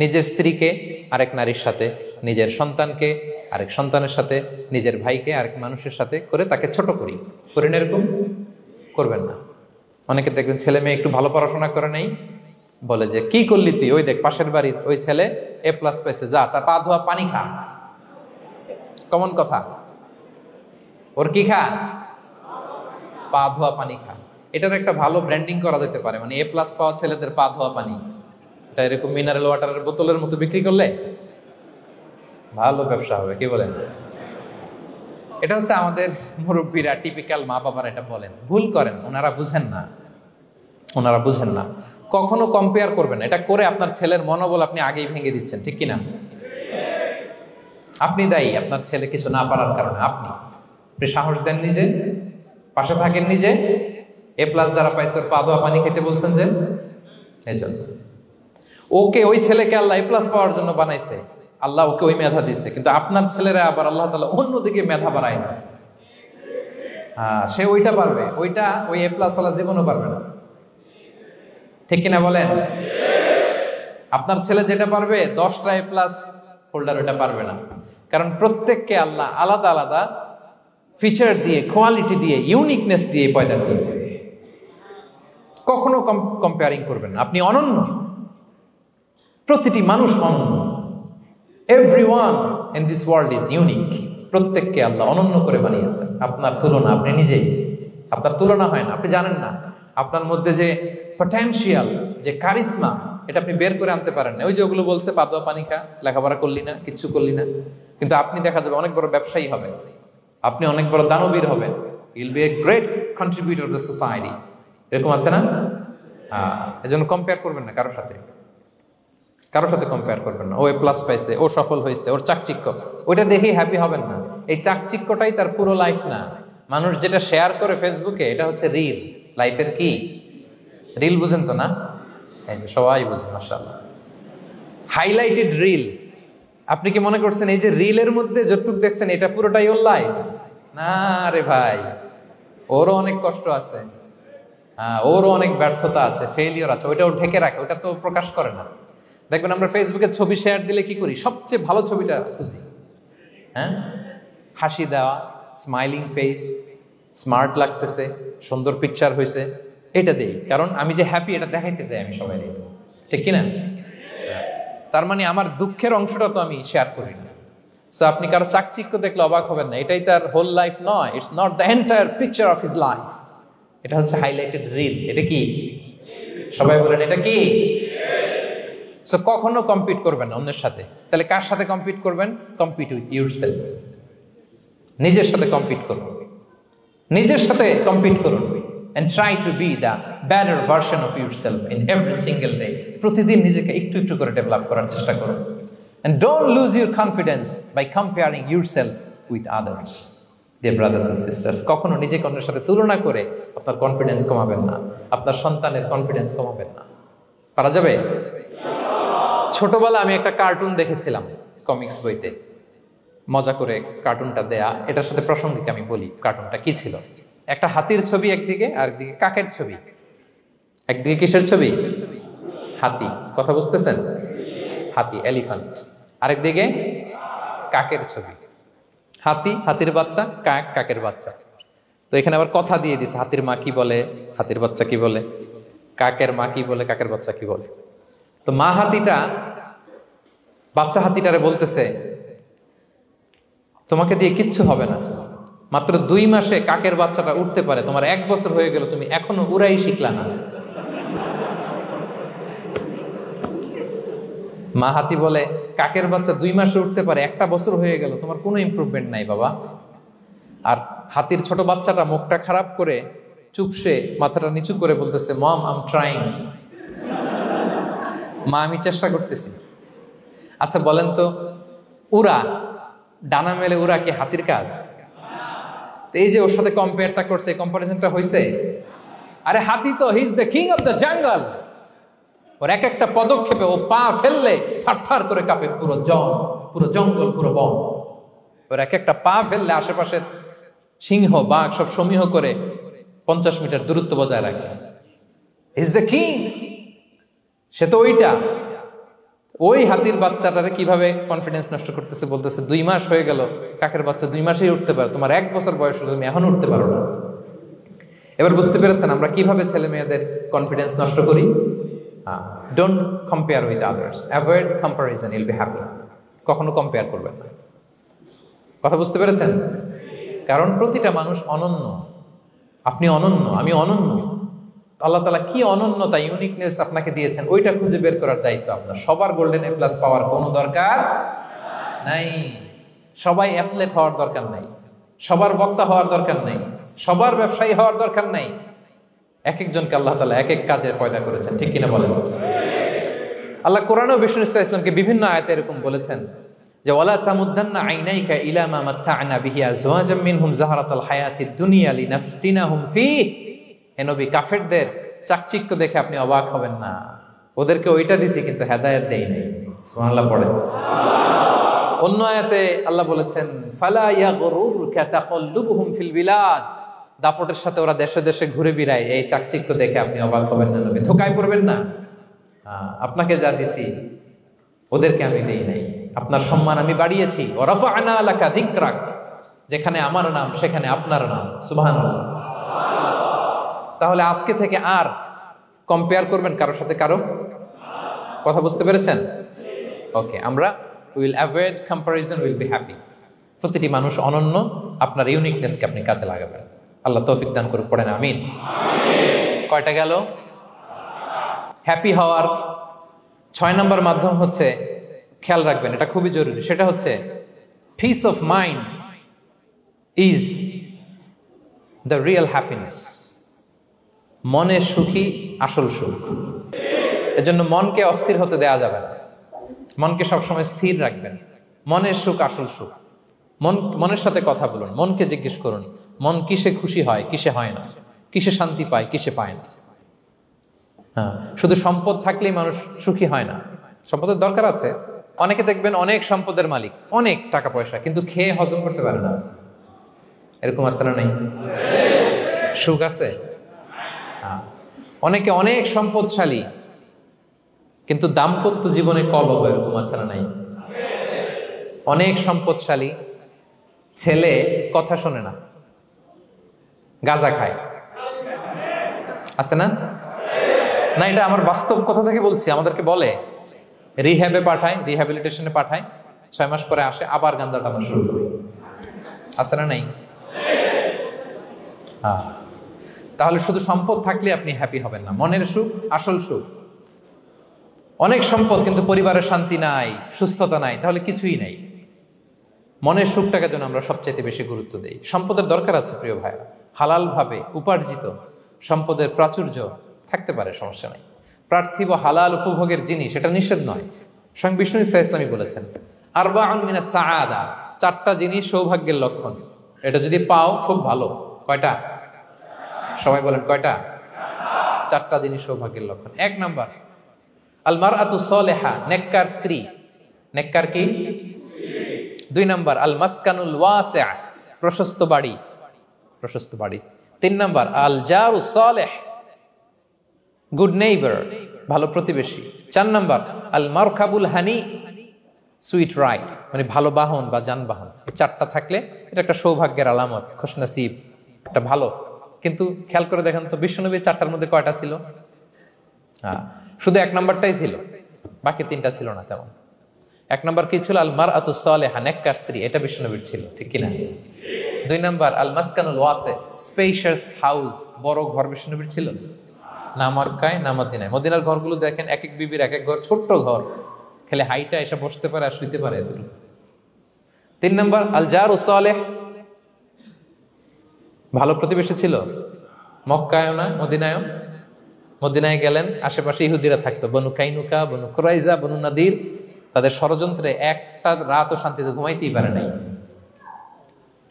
নিজের স্ত্রীকে আরেক নারীর সাথে, নিজের সন্তানকে আরেক সন্তানের সাথে, নিজের ভাইকে আরেক মানুষের সাথে করে তাকে ছোট করি। করেন এরকম? করবেন না। অনেকে দেখবেন ছেলে মেয়ে একটু ভালো পড়াশোনা করে নেই, বলে যে কি করলি তুই, ওই দেখ পাশের বাড়ির ওই ছেলে A+ পাইছে, যা তার পা ধোয়া পানি খা। কমন কথা, ওর কি খা? পা ধোয়া পানি খা। এটার একটা ভালো ব্র্যান্ডিং করা যেতে পারে, মানে A+ পাওয়া ছেলেদের পা ধোয়া পানি, এটা এরকম মিনারেল ওয়াটারের বোতলের মতো বিক্রি করলে ভালো ব্যবসা হবে, কি বলেন? এটা হচ্ছে আমাদের মুরব্বীরা, টিপিক্যাল মা বাবারা এটা বলেন, ভুল করেন, ওনারা বুঝেন না। কখনো কম্পেয়ার করবেন না, এটা করে আপনার ছেলের মনোবল আপনি আগেই ভেঙে দিচ্ছেন, ঠিক কিনা? আপনি দায়ী আপনার ছেলে কিছু না পারার কারণে। আপনি সাহস দেন নিজে, পাশে থাকেন নিজে। A+ যারা পাইছে ওর পা ধোয়া পানি খেতে বলছেন যে, এই জন্য ওকে, ওই ছেলেকে আল্লাহ A+ পাওয়ার জন্য বানাইছে, আল্লাহ ওকে ওই মেধা দিচ্ছে, কিন্তু আপনার ছেলেরা আবার আল্লাহ তাআলা অন্যদিকে মেধা বাড়াই দিচ্ছে। সে ওইটা পারবে, ওইটা ওই A+ ওয়ালা জীবনও পারবে না, ঠিক কিনা বলেন? আপনার ছেলে যেটা পারবে 10টা A+ হোল্ডার ওইটা পারবে না, কারণ প্রত্যেককে আল্লাহ আলাদা আলাদা ফিচার দিয়ে, কোয়ালিটি দিয়ে, ইউনিকনেস দিয়ে পয়দা করেছে। কখনো কম্পেয়ারিং করবেন না, আপনি অনন্য, প্রতিটি মানুষ অনন্য। Everyone in this world is unique. প্রত্যেককে আল্লাহ অনন্য করে বানিয়েছেন। আপনার তুলনা আপনি নিজেই, আপনার তুলনা হয় না, আপনি জানেন না আপনার মধ্যে যে পটেনশিয়াল, যে কারিশমা, এটা আপনি বের করে আনতে পারেন না। ওই যে ওগুলো বলছে পা ধোয়া পানি খা, লেখাপড়া করলি না, কিচ্ছু করলি না, কিন্তু আপনি দেখা যাবে অনেক বড় ব্যবসায়ী হবে, আপনি অনেক বড় দানবীর হবেন, you'll B a great contributor two society. এরকম আছে না? এজন্য কম্পেয়ার করবেন না কারোর সাথে কম্পেয়ার করবেন না। ও A+ পাইছে, ও সফল হয়েছে, ওর চাকচিক্য, ওইটা দেখেই হ্যাপি হবেন না। এই চাকচিক্যটাই তার পুরো লাইফ না। মানুষ যেটা শেয়ার করে ফেসবুকে এটা হচ্ছে রিল। লাইফের কি রিল বুঝেন তো না? সবাই বুঝেন মাশাআল্লাহ। Highlighted reel. আপনি কি মনে করছেন এই যে রিলের মধ্যে যতটুকু দেখছেন এটা পুরোটাই ওর লাইফ? না রে ভাই, ওরও অনেক কষ্ট আছে, ওরও অনেক ব্যর্থতা আছে, ফেলিওর আছে, ওইটাও ঢেকে রাখে, ওটা তো প্রকাশ করে না। দেখবেন আমরা ফেসবুকে ছবি শেয়ার দিলে কি করি? সবচেয়ে ভালো ছবিটা খুঁজি, হ্যাঁ, হাসি দেওয়া, স্মাইলিং ফেস, স্মার্ট লাগতেছে, সুন্দর পিকচার হয়েছে, এটা দেই। কারণ আমি যে হ্যাপি এটা দেখাইতে চাই আমি সবাই, ঠিক কিনা? তার মানে আমার দুঃখের অংশটা তো আমি শেয়ার করি না। সো আপনি কারো চাকচিক্য দেখলে অবাক হবেন না, এটাই তার হোল লাইফ নয়। It's not the entire picture of his life. এটা হচ্ছে হাইলাইটেড রিল। এটা কি? সবাই বলেন এটা কি? সো কখনো কম্পিট করবেন না অন্যের সাথে। তাহলে কার সাথে কম্পিট করবেন? Compete with yourself. নিজের সাথে কম্পিট করুন, নিজের সাথে কম্পিট করুন। And try to be the better version of yourself in every single day. প্রতিদিন নিজেকে একটু একটু করে ডেভেলপ করার চেষ্টা করুন। And don't lose your confidence by comparing yourself with others. Dear brothers and sisters, কখনো নিজেকে অন্যের সাথে তুলনা করে আপনার কনফিডেন্স কমাবেন না, আপনার সন্তানের কনফিডেন্স কমাবেন না। পারা যাবে? ছোটবেলা আমি একটা কার্টুন দেখেছিলাম কমিক্স বইতে, মজা করে কার্টুনটা দেয়া। এটার সাথে প্রাসঙ্গিক আমি বলি কার্টুনটা কি ছিল। একটা হাতির ছবি একদিকে, আর একদিকে কাকের ছবি। একদিকে কিসের ছবি? হাতি। কথা বুঝতেছেন? হাতি, এলিফ্যান্ট। আরেকদিকে কাকের ছবি। হাতি, হাতির বাচ্চা, কাক, কাকের বাচ্চা। তো এখানে আবার কথা দিয়ে দিছে, হাতির মা কি বলে, হাতির বাচ্চা কি বলে, কাকের মা কি বলে, কাকের বাচ্চা কি বলে। তো মা হাতিটা বাচ্চা হাতিটারে বলতেছে, তোমাকে দিয়ে কিচ্ছু হবে না, মাত্র 2 মাসে কাকের বাচ্চাটা উঠতে পারে, তোমার 1 বছর হয়ে গেল, তুমি এখনো উড়াই শিখলা না। মা হাতি বলে, কাকের বাচ্চা 2 মাসে উঠতে পারে, 1 বছর হয়ে গেল, তোমার কোনো ইমপ্রুভমেন্ট নাই বাবা। আর হাতির ছোট বাচ্চাটা মুখটা খারাপ করে চুপসে মাথাটা নিচু করে বলতেছে, মম আই এম ট্রাইং। মা আমি চেষ্টা করতেছি। আচ্ছা বলেন তো, উড়া, ডানা মেলে উড়া কি হাতির কাজ? এই যে ওর সাথে কম্পেয়ারটা করছে, কম্পারিজনটা হয়েছে। আরে হাতি তো he is the king of the jungle. ওর এক একটা পদক্ষেপে ও পা ফেললে থারথার করে কাঁপে পুরো জঙ্গল, পুরো বন। ওর এক একটা পা ফেললে আশেপাশের সিংহ, বাঘ সব সমীহ করে 50 মিটার দূরত্ব বজায় রাখে। Is the king. সে তো ওইটা। ওই হাতির বাচ্চাটারে কিভাবে কনফিডেন্স নষ্ট করতেছে, বলতেছে 2 মাস হয়ে গেল, কাকের বাচ্চা 2 মাসেই উঠতে পারে, তোমার 1 বছর বয়স হলো, তুমি এখন উঠতে পারো না। এবার বুঝতে পেরেছেন আমরা কিভাবে ছেলে মেয়েদের কনফিডেন্স নষ্ট করি? Don't compare with others, avoid comparison, Yule be happy. কখনো কম্পেয়ার করবেন না। কথা বুঝতে পেরেছেন? কারণ প্রতিটা মানুষ অনন্য। আপনি অনন্য, আমি অনন্য। আল্লাহ তাআলা কি অনন্যতা, ইউনিকনেস আপনাকে দিয়েছেন, ওইটা খুঁজে বের করার দায়িত্ব আপনার। সবার গোল্ডেন এ প্লাস পাওয়ার কোনো দরকার নাই। সবাই অ্যাথলেট হওয়ার দরকার নাই, সবার বক্তা হওয়ার দরকার নাই, সবার ব্যবসায়ী হওয়ার দরকার নাই। এক একজনকে আল্লাহ তাআলা এক এক কাজে পয়দা করেছেন, ঠিক কিনা বলেন? আল্লাহ কোরআনেও বিষ্ণু ইসলামকে বিভিন্ন আয়াতে এরকম বলেছেন যে ওয়ালা তামুদ্দান্না আইনাইকা ইলা মা মাত্তা'না বিহি আজওয়াজাম মিনহুম যাহরাতাল হায়াতিদ দুনিয়া লিনাফতিনাহুম ফীহ। হে নবী, কাফেরদের চাকচিক্য দেখে আপনি অবাক হবেন না। ওদেরকে ওইটা দিছি কিন্তু হেদায়েত দেই নাই। সুবহানাল্লাহ পড়েন। অন্য আয়াতে আল্লাহ বলেছেন ফালা ইয়াগরুরকা তাকাল্লুবুহুম ফিল বিলাদ। দাপটের সাথে ওরা দেশে দেশে ঘুরে বেড়ায়, এই চাকচিক্য দেখে আপনি অবাক হবেন না নবী, ধোঁকায় পড়বেন না। আপনাকে যা দিছি ওদেরকে আমি দেই নাই। আপনার সম্মান আমি বাড়িয়েছি। ওয়া রাফা'না লাকা যিকরাক। যেখানে আমার নাম সেখানে আপনার নাম। সুবহানাল্লাহ। তাহলে আজকে থেকে আর কম্পেয়ার করবেন কারোর সাথে কারো? কথা বুঝতে পেরেছেন? ওকে, আমরা will avoid comparison, will be happy. প্রতিটি মানুষ অনন্য, আপনার ইউনিকনেসকে আপনি কাজে লাগাবেন। আল্লাহ তৌফিক দান করুন, পড়েন আমিন। কয়টা গেল? হ্যাপি হওয়ার 6 নম্বর মাধ্যম হচ্ছে, খেয়াল রাখবেন এটা খুবই জরুরি, সেটা হচ্ছে piece of mind is the real happiness. মনের সুখী আসল সুখ। এজন্য মনকে অস্থির হতে দেয়া যাবে না, মনকে সবসময় স্থির রাখবেন। মনের সুখ আসল সুখ। মনের সাথে কথা বলুন, মনকে জিজ্ঞেস করুন, মন কিসে খুশি হয়, কিসে হয় না, কিসে শান্তি পায়, কিসে পায় না। হ্যাঁ, শুধু সম্পদ থাকলেই মানুষ সুখী হয় না, সম্পদের দরকার আছে। অনেকে দেখবেন অনেক সম্পদের মালিক, অনেক টাকা পয়সা, কিন্তু খেয়ে হজম করতে পারে না। এরকম আছে না? নাই? সুখ আছে? অনেকে অনেক সম্পদশালী, কিন্তু দাম্পত্য জীবনে কলহ, এরকম আছে না? নাই? অনেক সম্পদশালী ছেলে কথা শোনে না, গাঁজা খায়, আছে না? না, এটা আমার বাস্তব কথা থেকে বলছি। আমাদেরকে বলে রিহ্যাবে পাঠায়, রিহ্যাবিলিটেশনে পাঠায়, 6 মাস পরে আসে আবার গাঁজা টানা শুরু করে। আছে না? নাই? তাহলে শুধু সম্পদ থাকলে আপনি হ্যাপি হবেন না। মনের সুখ আসল সুখ। অনেক সম্পদ কিন্তু পরিবারের শান্তি নাই, সুস্থতা নাই, তাহলে কিছুই নাই। মনের সুখটাকে যেন আমরা সবচাইতে বেশি গুরুত্ব দেই। সম্পদের দরকার আছে প্রিয় ভাইরা, হালাল ভাবে উপার্জিত সম্পদের প্রাচুর্য থাকতে পারে, সমস্যা নাই। পার্থিব হালাল উপভোগের জিনিস, এটা নিষেধ নয়। স্বয়ং বিষ্ণু ইসলামী বলেছেন আরবাউন মিনাস সাআদা, 4টা জিনিস সৌভাগ্যের লক্ষণ। এটা যদি পাও খুব ভালো। কয়টা? সবাই বলেন কয়টা? 4টা জিনিস সৌভাগ্যের লক্ষণ। 1 নাম্বার আল মারআতু সালেহা, নেককার স্ত্রী। নেককার কি? 2 নাম্বার আল মাসকানুল ওয়াসিআ, প্রশস্ত বাড়ি, প্রশস্ত বাড়ি। 3 নাম্বার আল জারু সালেহ, গুড নেইবার, ভালো প্রতিবেশী। 4 নাম্বার আল মারকাবুল হানি, সুইট রাইড, মানে ভালো বাহন বা যানবাহন। এই 4টা থাকলে এটা একটা সৌভাগ্যের আলামত, খুশনসিব, একটা ভালো। কিন্তু খেয়াল করে দেখেন তো, বিশ্বনবীর 4টার মধ্যে কয়টা ছিল? শুধু 1 নাম্বারটাই ছিল, বাকি 3টা ছিল না তেমন। 1 নাম্বার কি ছিল? আল মারআতু সালেহা, নেককার স্ত্রী, এটা বিশ্বনবীর ছিল, ঠিক কিনা? 2 নাম্বার আল মাসকানুল ওয়াসি, স্পেশিয়াস হাউস, বড় ঘর, বিশ্বনবীর ছিল না? মক্কায় না মদিনায়? মদিনার ঘরগুলো দেখেন, এক এক বিবির এক এক ঘর, ছোট্ট ঘর, খেলে হাইটা এসে বসতে পারে আর শুইতে পারে এতটুকু। 3 নাম্বার আল জারু সালেহ, ভালো প্রতিবেশী ছিল। মক্কায়ও না মদিনায়ও। মদিনায় গেলেন, আশেপাশে ইহুদিরা থাকতো, বনু কাইনুকা, বনু কুরাইজা, বনু নাদির। তাদের ষড়যন্ত্রে একটা রাতও শান্তিতে ঘুমাইতেই পারে নাই।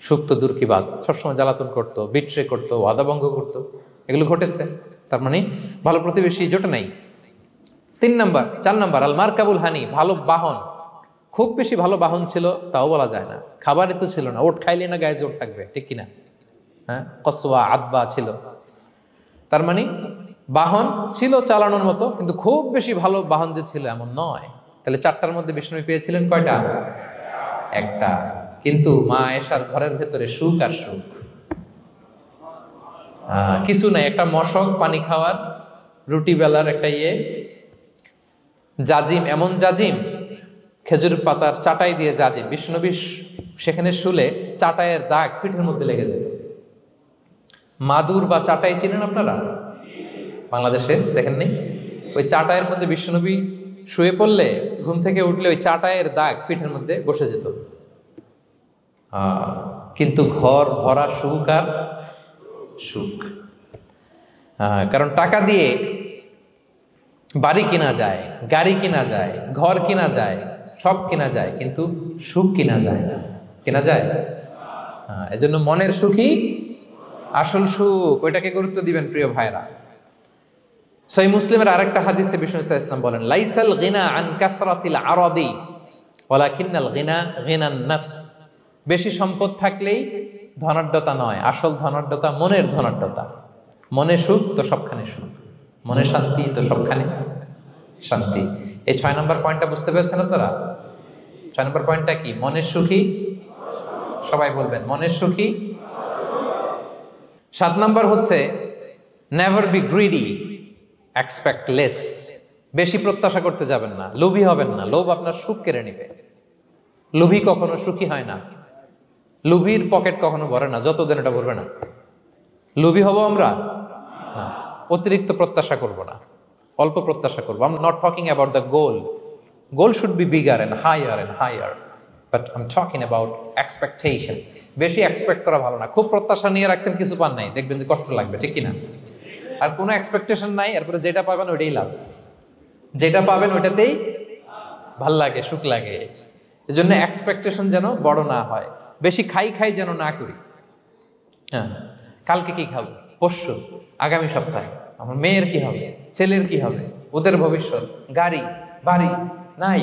সুখ তো দূর কি বাদ, সবসময় জ্বালাতন করতো, বিট্রে করতো, ওয়াদাভঙ্গ করতো, এগুলো ঘটেছে। তার মানে ভালো প্রতিবেশী জোটে নাই। 4 নাম্বার আল মারকাবুল হানি, ভালো বাহন। খুব বেশি ভালো বাহন ছিল তাও বলা যায় না, খাবারই তো ছিল না, ওট খাইলে না গায়ে জোর থাকবে, ঠিক কিনা? হ্যাঁ, কসওয়া আদবা ছিল। তার মানে বাহন ছিল চালানোর মতো, কিন্তু খুব বেশি ভালো বাহন যে ছিল এমন নয়। তাহলে 4টার মধ্যে বিষ্ণু পেয়েছিলেন কয়টা? 1টা। কিন্তু মা আয়েশার ঘরের ভেতরে সুখ আর সুখ, কিছু নাই। একটা মশক, পানি খাওয়ার, রুটি বেলার একটা জাজিম, এমন জাজিম, খেজুর পাতার চাটাই দিয়ে জাজিম। বিষ্ণুনবী সেখানে শুলে চাটাইয়ের দাগ পিঠের মধ্যে লেগে যেত। মাদুর বা চাটাই চিনেন আপনারা? বাংলাদেশে দেখেননি? ওই চাটাইয়ের মধ্যে বিষ্ণুনবী শুয়ে পড়লে, ঘুম থেকে উঠলে ওই চাটাইয়ের দাগ পিঠের মধ্যে বসে যেত। কিন্তু ঘর ভরা সুখ আর সুখ। কারণ টাকা দিয়ে বাড়ি কিনা যায়, গাড়ি কিনা যায়, ঘর কিনা যায়, সব কিনা যায়, কিন্তু সুখ কিনা যায় না। কিনা যায়? এজন্য মনের সুখই আসল সুখ, ওইটাকে গুরুত্ব দিবেন প্রিয় ভাইরা। সহিহ মুসলিমের আরেকটা হাদিসে বিষ্ণু ইসলাম বলেন লাইসাল গিনা আন কাসরাতিল আরাদি ওয়ালাকিন্নাল গিনা গিনান নফস। বেশি সম্পদ থাকলেই ধনাঢ্যতা নয়, আসল ধনাঢ্যতা মনের ধনাঢ্যতা। মনে সুখ তো সবখানে সুখ, মনে শান্তি তো সবখানে শান্তি। এই 6 নম্বর পয়েন্টটা বুঝতে পেরেছেন আপনারা? 6 নম্বর পয়েন্টটা কি? মনের সুখী, সবাই বলবেন মনের সুখী। 7 নম্বর হচ্ছে never be greedy, expect less. বেশি প্রত্যাশা করতে যাবেন না, লোভী হবেন না। লোভ আপনার সুখ কেড়ে নিবে। লোভী কখনো সুখী হয় না। লোভীর পকেট কখনো ভরে না, যতদিন এটা ভরবে না। লোভী হব আমরা না, অতিরিক্ত প্রত্যাশা করব না, অল্প প্রত্যাশা করবো। I'm not talking about the goal. Goal should be bigger and higher. But I'm talking about expectation. বেশি এক্সপেক্ট করা ভালো না। খুব প্রত্যাশা নিয়ে রাখছেন, কিছু পান নাই, দেখবেন যে কষ্ট লাগবে, ঠিক কিনা? আর কোনো এক্সপেকটেশন নাই, এরপরে যেটা পাবেন ওইটাই লাভ। যেটা পাবেন ওইটাতেই ভাল লাগে, সুখ লাগে। এজন্য এক্সপেকটেশন যেন বড় না হয়। বেশি খাই যেন না করি। হ্যাঁ, কালকে কি খাবো, পরশু, আগামী সপ্তাহে আমার মেয়ের কি হবে, ছেলের কি হবে, ওদের ভবিষ্যৎ, গাড়ি বাড়ি নাই,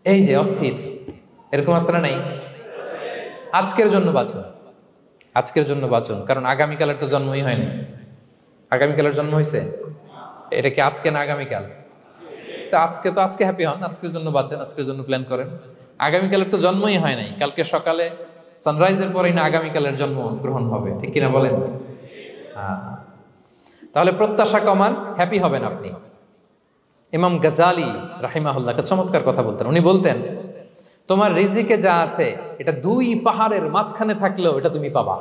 এই যে অস্থির। এরকম আছে না নাই? আজকের জন্য বাঁচুন, আজকের জন্য বাঁচুন, কারণ আগামীকালের তো জন্মই হয়নি। আগামীকালের জন্ম হয়েছে? এটা কি আজকে না আগামীকাল? তো আজকে হ্যাপি হন, আজকের জন্য বাঁচেন, আজকের জন্য প্ল্যান করেন। আগামীকালের তো জন্মই হয় নাই, কালকে সকালে সানরাইজের পরেই না আগামীকালের জন্ম গ্রহণ হবে, ঠিক কিনা বলেন? তাহলে প্রত্যাশা কমান, হ্যাপি হবেন আপনি। ইমাম গাজালি রাহিমাহুল্লাহ একটা চমৎকার কথা বলতেন। উনি বলতেন, তোমার রিজিকে যা আছে এটা 2 পাহাড়ের মাঝখানে থাকলেও এটা তুমি পাবা,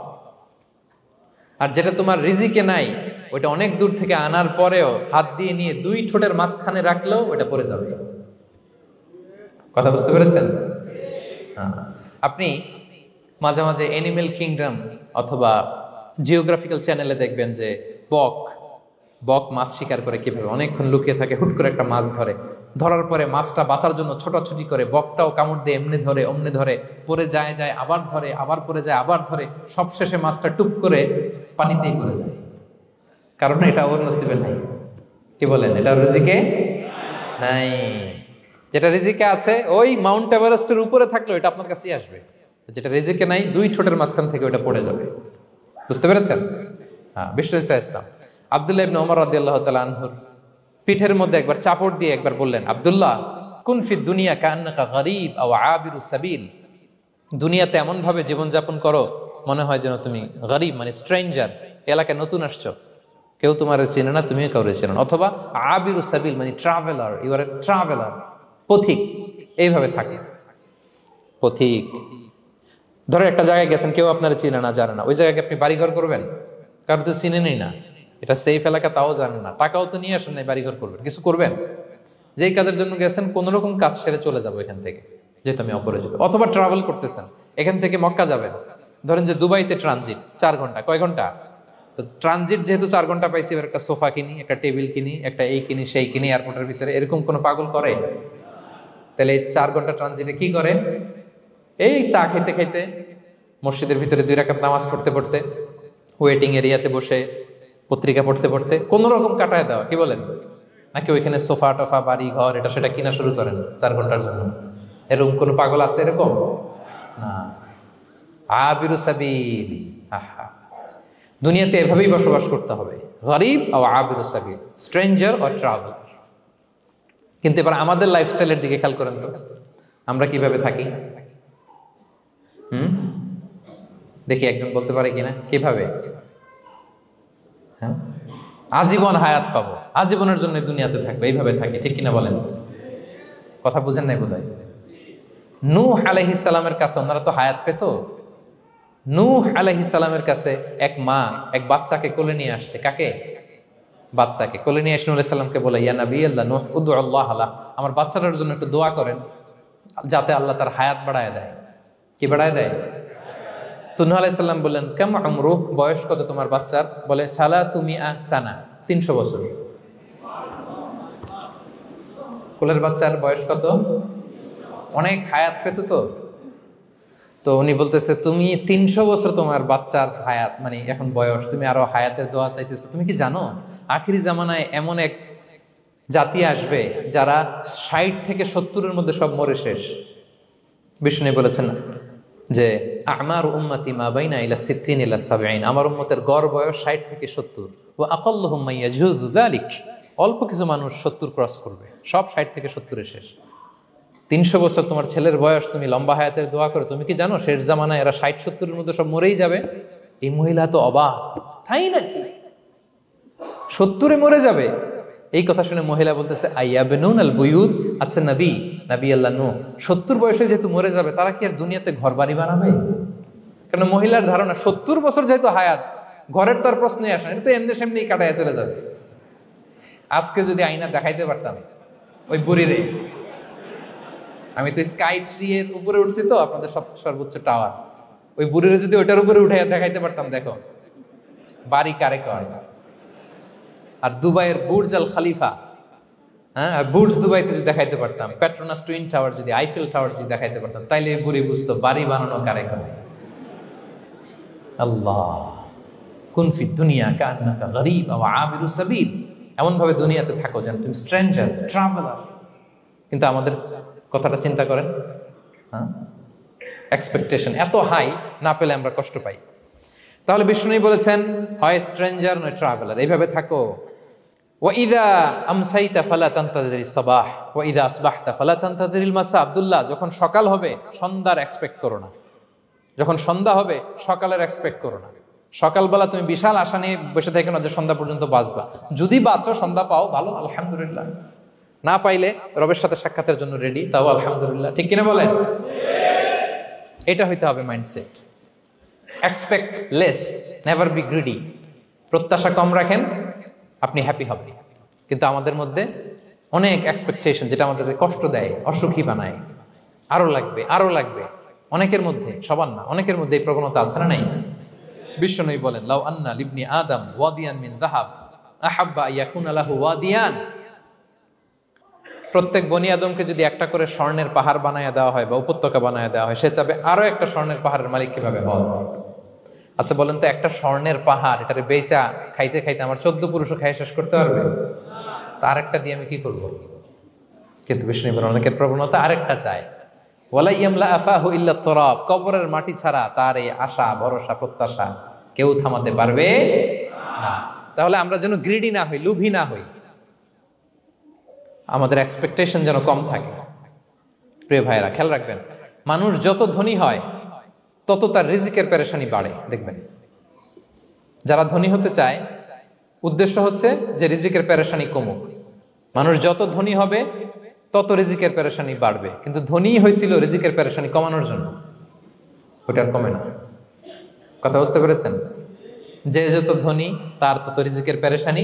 আর যেটা তোমার রিজিকে নাই ওইটা অনেক দূর থেকে আনার পরেও হাত দিয়ে নিয়ে 2 ঠোঁটের মাঝখানে রাখলেও ওটা পড়ে যাবে। কথা বুঝতে পেরেছেন? আপনি মাঝে মাঝে অ্যানিমেল কিংডম অথবা জিওগ্রাফিক্যাল চ্যানেলে দেখবেন যে বক মাছ শিকার করে কিভাবে অনেকক্ষণ লুকিয়ে থাকে, হুট করে একটা মাছ ধরে, ধরার পরে মাছটা বাঁচার জন্য ছোটাছুটি করে, বকটাও কামড় দিয়ে এমনি ধরে অমনি ধরে, পরে যায় আবার ধরে, আবার পরে যায় আবার ধরে, সবশেষে মাছটা টুপ করে পানিতেই পড়ে যায়, কারণ এটা ওর নসিবে নাই। কি বলেন? এটা রিজিকে নাই। যেটা রিজিকে আছে ওই মাউন্ট এভারেস্টের উপরে থাকলেও এটা আপনার কাছেই আসবে, যেটা রিজিকে নাই 2 ঠোঁটের মাঝখান থেকে ওটা পড়ে যাবে। বুঝতে পেরেছেন? হ্যাঁ, বিষ্ণু ইসলাম আব্দুল্লাহ ইবনে ওমর রাদিয়াল্লাহু তাআলা আনহুর পিঠের মধ্যে একবার চাপড় দিয়ে একবার বললেন, আব্দুল্লাহ কুন ফিদ দুনিয়া কান্নাকা গরীব আও আবিরুস সাবিল, দুনিয়াতে এমন ভাবে জীবনযাপন করো মনে হয় যেন তুমি গরীব মানে স্ট্রেঞ্জার, এলাকায় নতুন আসছো, কেউ তোমার চেনে না, তুমিও কাউরে চেনো না, অথবা আবিরুস সাবিল মানে traveller, you are a traveller, পথিক। এইভাবে থাকে পথিক। ধরো একটা জায়গায় গেছেন, কেউ আপনারা চিনে না, জানে না, ওই জায়গায় আপনি বাড়িঘর করবেন? কারণ তো চিনেনই না, এটা সেফ এলাকা তাও জানেন না, টাকাও তো নিয়ে আসেন নাই, বাড়িঘর করবেন, কিছু করবেন? যেই কাজের জন্য গেছেন কোন রকম কাজ সেরে চলে যাবো এখান থেকে, যেহেতু আমি অপরিচিত। অথবা ট্রাভেল করতেছেন, এখান থেকে মক্কা যাবেন, ধরেন যে দুবাইতে ট্রানজিট 4 ঘন্টা, কয় ঘন্টা? তো ট্রানজিট যেহেতু 4 ঘন্টা পাইছি, এবার একটা সোফা কিনি, একটা টেবিল কিনি, একটা এই কিনি সেই কিনি এয়ারপোর্টের ভিতরে, এরকম কোনো পাগল করে? তাহলে এই 4 ঘন্টা ট্রানজিটে কি করে? এই চা খেতে খেতে, মসজিদের ভিতরে 2 রাকাত নামাজ পড়তে পড়তে, ওয়েটিং এরিয়াতে বসে পত্রিকা পড়তে পড়তে কোন রকম কাটায় দেওয়া। কি বলেন? নাকি ওইখানে সোফা টোফা বাড়ি ঘর এটা সেটা কিনা শুরু করেন 4 ঘন্টার জন্য? এরকম কোন পাগল আছে এরকম? না। আবিরু সাবিল, আহা, দুনিয়াতে এভাবেই বসবাস করতে হবে, গরিব ও আবিরু সাবিল, স্ট্রেঞ্জার ও ট্রাভেলার। কিন্তু এবার আমাদের লাইফস্টাইলের দিকে খেয়াল করেন তো, আমরা কিভাবে থাকি? দেখি একজন বলতে পারে কিনা কিভাবে? হ্যাঁ, আজীবন হায়াত পাবো, আজীবনের জন্য দুনিয়াতে থাকবে, এইভাবে থাকি, ঠিক কিনা বলেন? কথা বুঝেন নাই বোধহয়। নূহ আলাইহিস সালামের কাছে ওনারা তো হায়াত পেত। নূহ আলাইহিস সালামের কাছে এক মা এক বাচ্চাকে কোলে নিয়ে আসছে। কাকে? বাচ্চাকে কোলে নিয়ে এসে নূহ আলাইহিস সালামকে বলে, ইয়া নবী আল্লাহ নূহ উদউ আল্লাহ আলা, আমার বাচ্চাটার জন্য একটু দোয়া করেন যাতে আল্লাহ তার হায়াত বাড়ায় দেয়। কি বাড়ায় দেয়? তো নূহ আলাইহিস সালাম বললেন, কাম আমরুহ, বয়স কত তোমার বাচ্চার? বলে 300 সানা, 300 বছর। কোলের বাচ্চার বয়স কত? অনেক হায়াত পেত তো। তো উনি বলতেছে, তুমি 300 বছর তোমার বাচ্চার হায়াত মানে এখন বয়স, তুমি আরো হায়াতের দোয়া চাইতেছো। তুমি কি জানো আখিরি জামানায় এমন এক জাতি আসবে যারা 60 থেকে 70-এর মধ্যে সব মরে শেষ। বিষ্ণু বলেছেন যে আমার উম্মতি মা বাইনা ইলা 60 ইলা 70, আমার উম্মতের গড় বয়স 60 থেকে 70। ওয়া আকাল্লুহুম মান ইয়াজুযু যালিক, অল্প কিছু মানুষ 70 ক্রস করবে, সব 60 থেকে 70-এ শেষ। 300 বছর তোমার ছেলের বয়স, তুমি লম্বা হায়াতের দোয়া করো, তুমি কি জানো শেষ জামানায় এরা 60-70-এর মধ্যে সব মরেই যাবে? এই মহিলা তো অবাক, তাই নাকি 70-এ মরে যাবে? এই কথা শুনে মহিলা বলতেছে, আইয়াবনুন আল বুয়ুত, আচ্ছা নবী আল্লাহ নূহ 70 বয়সে যেহেতু মরে যাবে, তারা কি আর দুনিয়াতে ঘর বাড়ি বানাবে? কারণ মহিলার ধারণা 70 বছর যেহেতু হায়াত, ঘরের তার প্রশ্নই আসে না, এটা তো এমনি সেমনি কাটায় চলে যাবে। আজকে যদি আয়না দেখাইতে পারতাম ওই বুড়িরে, আমি তো স্কাই ট্রি এর উপরে উঠছি, তো আপনাদের সর্বোচ্চ টাওয়ার, ওই বুড়িরে যদি ওইটার উপরে উঠে দেখাইতে পারতাম, দেখো বাড়ি কারে কয়। আর দুবাইয়ের বুর্জ আল খালিফা, হ্যাঁ বুর্জ দুবাইতে যদি দেখাইতে পারতাম, পেট্রোনাস টুইন টাওয়ার যদি, আইফেল টাওয়ার যদি দেখাইতে পারতাম, তাইলে বুড়ি বুঝতো বাড়ি বানানো কারে করে। আল্লাহ কুন ফি দুনিয়া কান্নাকা গরীব আও আবিরু সাবিল, এমন ভাবে দুনিয়াতে থাকো যেন তুমি স্ট্রেঞ্জার, ট্রাভেলার। কিন্তু আমাদের কথাটা চিন্তা করেন, হ্যাঁ, এক্সপেকটেশন এত হাই, না পেলে আমরা কষ্ট পাই। তাহলে বিষ্ণু বলেছেন হয় স্ট্রেঞ্জার নয় ট্রাভেলার, এইভাবে থাকো। ওয়াইদা আমসাইতা ফালা তানতাযিরিস সাবাহ ওয়াইদা আসবাহতা ফালা তানতাযিরিল মাসা। আব্দুল্লাহ, যখন সকাল হবে সন্ধ্যার এক্সপেক্ট করো না, যখন সন্ধ্যা হবে সকালের এক্সপেক্ট করো না। সকালবেলা তুমি বিশাল আশা নিয়ে বসে থাকো না যে সন্ধ্যা পর্যন্ত বাঁচবা। যদি বাঁচো, সন্ধ্যা পাও, ভালো, আলহামদুলিল্লাহ। না পাইলে রবের সাথে সাক্ষাতের জন্য রেডি, তাও আলহামদুলিল্লাহ। ঠিক কিনা বলেন? এটা হইতে হবে mindset. Expect less, never be greedy. প্রত্যাশা কম রাখেন, আপনি হ্যাপি হবেন। কিন্তু আমাদের মধ্যে অনেক এক্সপেকটেশন, যেটা আমাদেরকে কষ্ট দেয়, অসুখী বানায়। আরো লাগবে, আরো লাগবে। অনেকের মধ্যে, সবার না, অনেকের মধ্যে এই প্রবণতা আছে না নাই? বিশ্বনবী বলেন, লাউ আন্না লিবনি আদম ওয়াদিয়ান মিন যাহাব আহাব্বা ইয়াকুনা লাহু ওয়াদিয়ান। প্রত্যেক বনি আদমকে যদি একটা করে স্বর্ণের পাহাড় বানায় দেওয়া হয় বা উপত্যকা বানায় দেওয়া হয়, সে চাবে আরো একটা স্বর্ণের পাহাড়ের মালিক কিভাবে হওয়া যায়। আচ্ছা বলেন তো, একটা স্বর্ণের পাহাড়, এটারে বেচা খাইতে খাইতে আমার 14 পুরুষও খাই শেষ করতে পারবে? তা আরেকটা দিয়ে আমি কি করব? কিন্তু বিষ্ণু বলেন, অনেকের প্রবণতা আরেকটা চায়। ওয়ালা ইয়ামলা আফাহু ইল্লা তুরাব। কবরের মাটি ছাড়া তার এই আশা, ভরসা, প্রত্যাশা কেউ থামাতে পারবে না। তাহলে আমরা যেন গ্রিডি না হই, লোভী না হই, আমাদের এক্সপেকটেশন যেন কম থাকে। প্রিয় ভাইয়েরা, খেয়াল রাখবেন, মানুষ যত ধনী হয় তত তার রিজিকের পেরেশানি বাড়ে। দেখবেন, যারা ধনী হতে চায় উদ্দেশ্য হচ্ছে যে রিজিকের পেরেশানি কমুক। মানুষ যত ধনী হবে তত রিজিকের পেরেশানি বাড়বে। কিন্তু ধনী হয়েছিল রিজিকের পেরেশানি কমানোর জন্য, ওটা আর কমে না। কথা বুঝতে পেরেছেন? যে যত ধনী তার তত রিজিকের পেরেশানি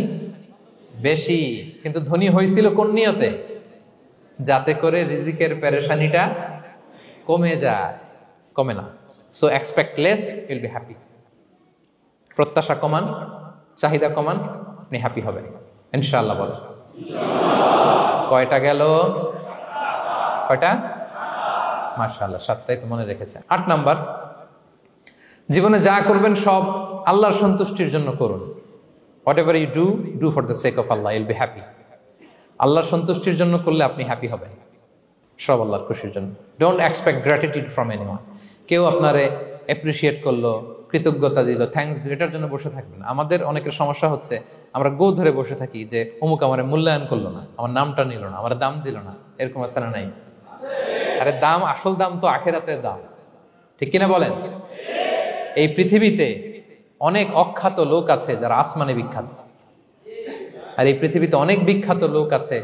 বেশি। কিন্তু ধনী হয়েছিল কোন নিয়তে? যাতে করে রিজিকের পেরেশানিটা কমে যায়, কমে না। So expect less, will be happy. প্রত্যাশা কমান, চাহিদা কমান, আপনি হ্যাপি হবেন ইনশাআল্লাহ। বলেন কয়টা গেল? কয়টা? মাশাআল্লাহ, 7টাই তো মনে রেখেছেন। 8 নাম্বার, জীবনে যা করবেন সব আল্লাহর সন্তুষ্টির জন্য করুন। Whatever you do, do for the sake of Allah, you'll be happy. আল্লাহর সন্তুষ্টির জন্য করলে আপনি হ্যাপি হবেন, সব আল্লাহর খুশির জন্য। Don't expect gratitude from anyone. কেউ আপনারে অ্যাপ্রিশিয়েট করলো, কৃতজ্ঞতা দিল, থ্যাঙ্কস দিল, এটার জন্য বসে থাকবেন। আমাদের অনেকের সমস্যা হচ্ছে, আমরা গো ধরে বসে থাকি যে অমুক আমার মূল্যায়ন করলো না, আমার নামটা নিল না, আমার দাম দিল না। এরকম আছে না নাই? আরে দাম, আসল দাম তো আখিরাতের দাম। ঠিক কিনা বলেন? এই পৃথিবীতে অনেক অখ্যাত লোক আছে যারা আসমানে বিখ্যাত, আর এই পৃথিবীতে অনেক বিখ্যাত লোক আছে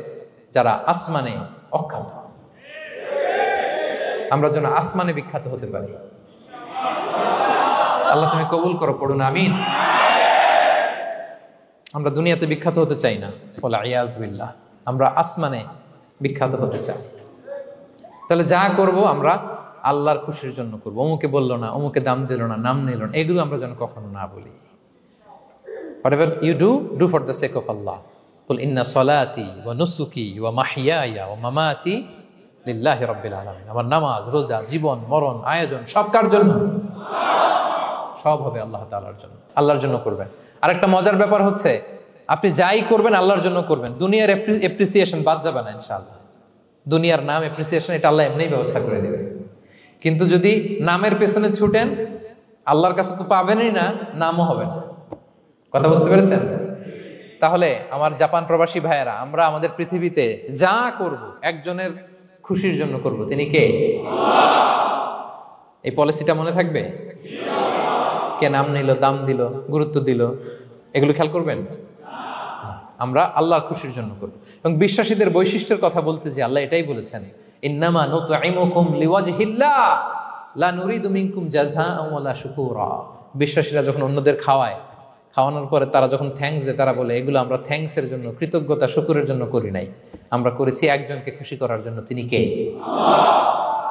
যারা আসমানে অখ্যাত। আমরা যেন আসমানে বিখ্যাত হতে পারি। আল্লাহ তুমি কবুল করো, পড়ুন আমিন। আমরা দুনিয়াতে বিখ্যাত হতে চাই না, বলে ইয়াযু বিল্লাহ, আমরা আসমানে বিখ্যাত হতে চাই। তাহলে যা করব আমরা আল্লাহর খুশির জন্য করবো। অমুকে বললো না, অমুকে দাম দিল না, নাম নিল না, এগুলো আমরা যেন কখনো না বলি। Whatever you do, do for the sake of Allah. Qul inna salati wa nusuki wa mahyaya wa mamati lillahi rabbil alamin. আমার নামাজ, রোজা, জীবন, মরণ, আয়োজন সব কার জন্য? সব হবে আল্লাহ তাআলার জন্য, আল্লাহর জন্য করবেন। আরেকটা মজার ব্যাপার হচ্ছে, আপনি যাই করবেন আল্লাহর জন্য করবেন। দুনিয়ার অ্যাপ্রিসিয়েশন বাদ যাবে না ইনশাআল্লাহ। দুনিয়ার নাম, অ্যাপ্রিসিয়েশন, এটা আল্লাহ এমনিই ব্যবস্থা করে দেবে। কিন্তু যদি নামের পেছনে ছুটেন, আল্লাহর কাছে তো পাবেনই না, নামও হবে না। কথা বুঝতে পেরেছেন? তাহলে আমার জাপান প্রবাসী ভাইয়েরা, আমরা আমাদের পৃথিবীতে যা করব একজনের খুশির জন্য করব। তিনি কে? এই পলিসিটা মনে থাকবে? কে নাম নিল, দাম দিল, গুরুত্ব দিল, এগুলো খেয়াল করবেন। আমরা আল্লাহর খুশির জন্য করব। এবং বিশ্বাসীদের বৈশিষ্ট্যের কথা বলতে যে আল্লাহ এটাই বলেছেন, ইন্নামা নুতঈমুকুম লিওয়াজহিল্লাহ লা নুরিদু মিনকুম জাযাআন ওয়ালা শুকুরা। বিশ্বাসীরা যখন অন্যদের খাওয়ানোর পরে তারা যখন থ্যাঙ্কস দেয়, তারা বলে এগুলো আমরা থ্যাঙ্কসের জন্য, কৃতজ্ঞতা, শুকরের জন্য করি নাই, আমরা করেছি একজনকে খুশি করার জন্য। তিনি কে?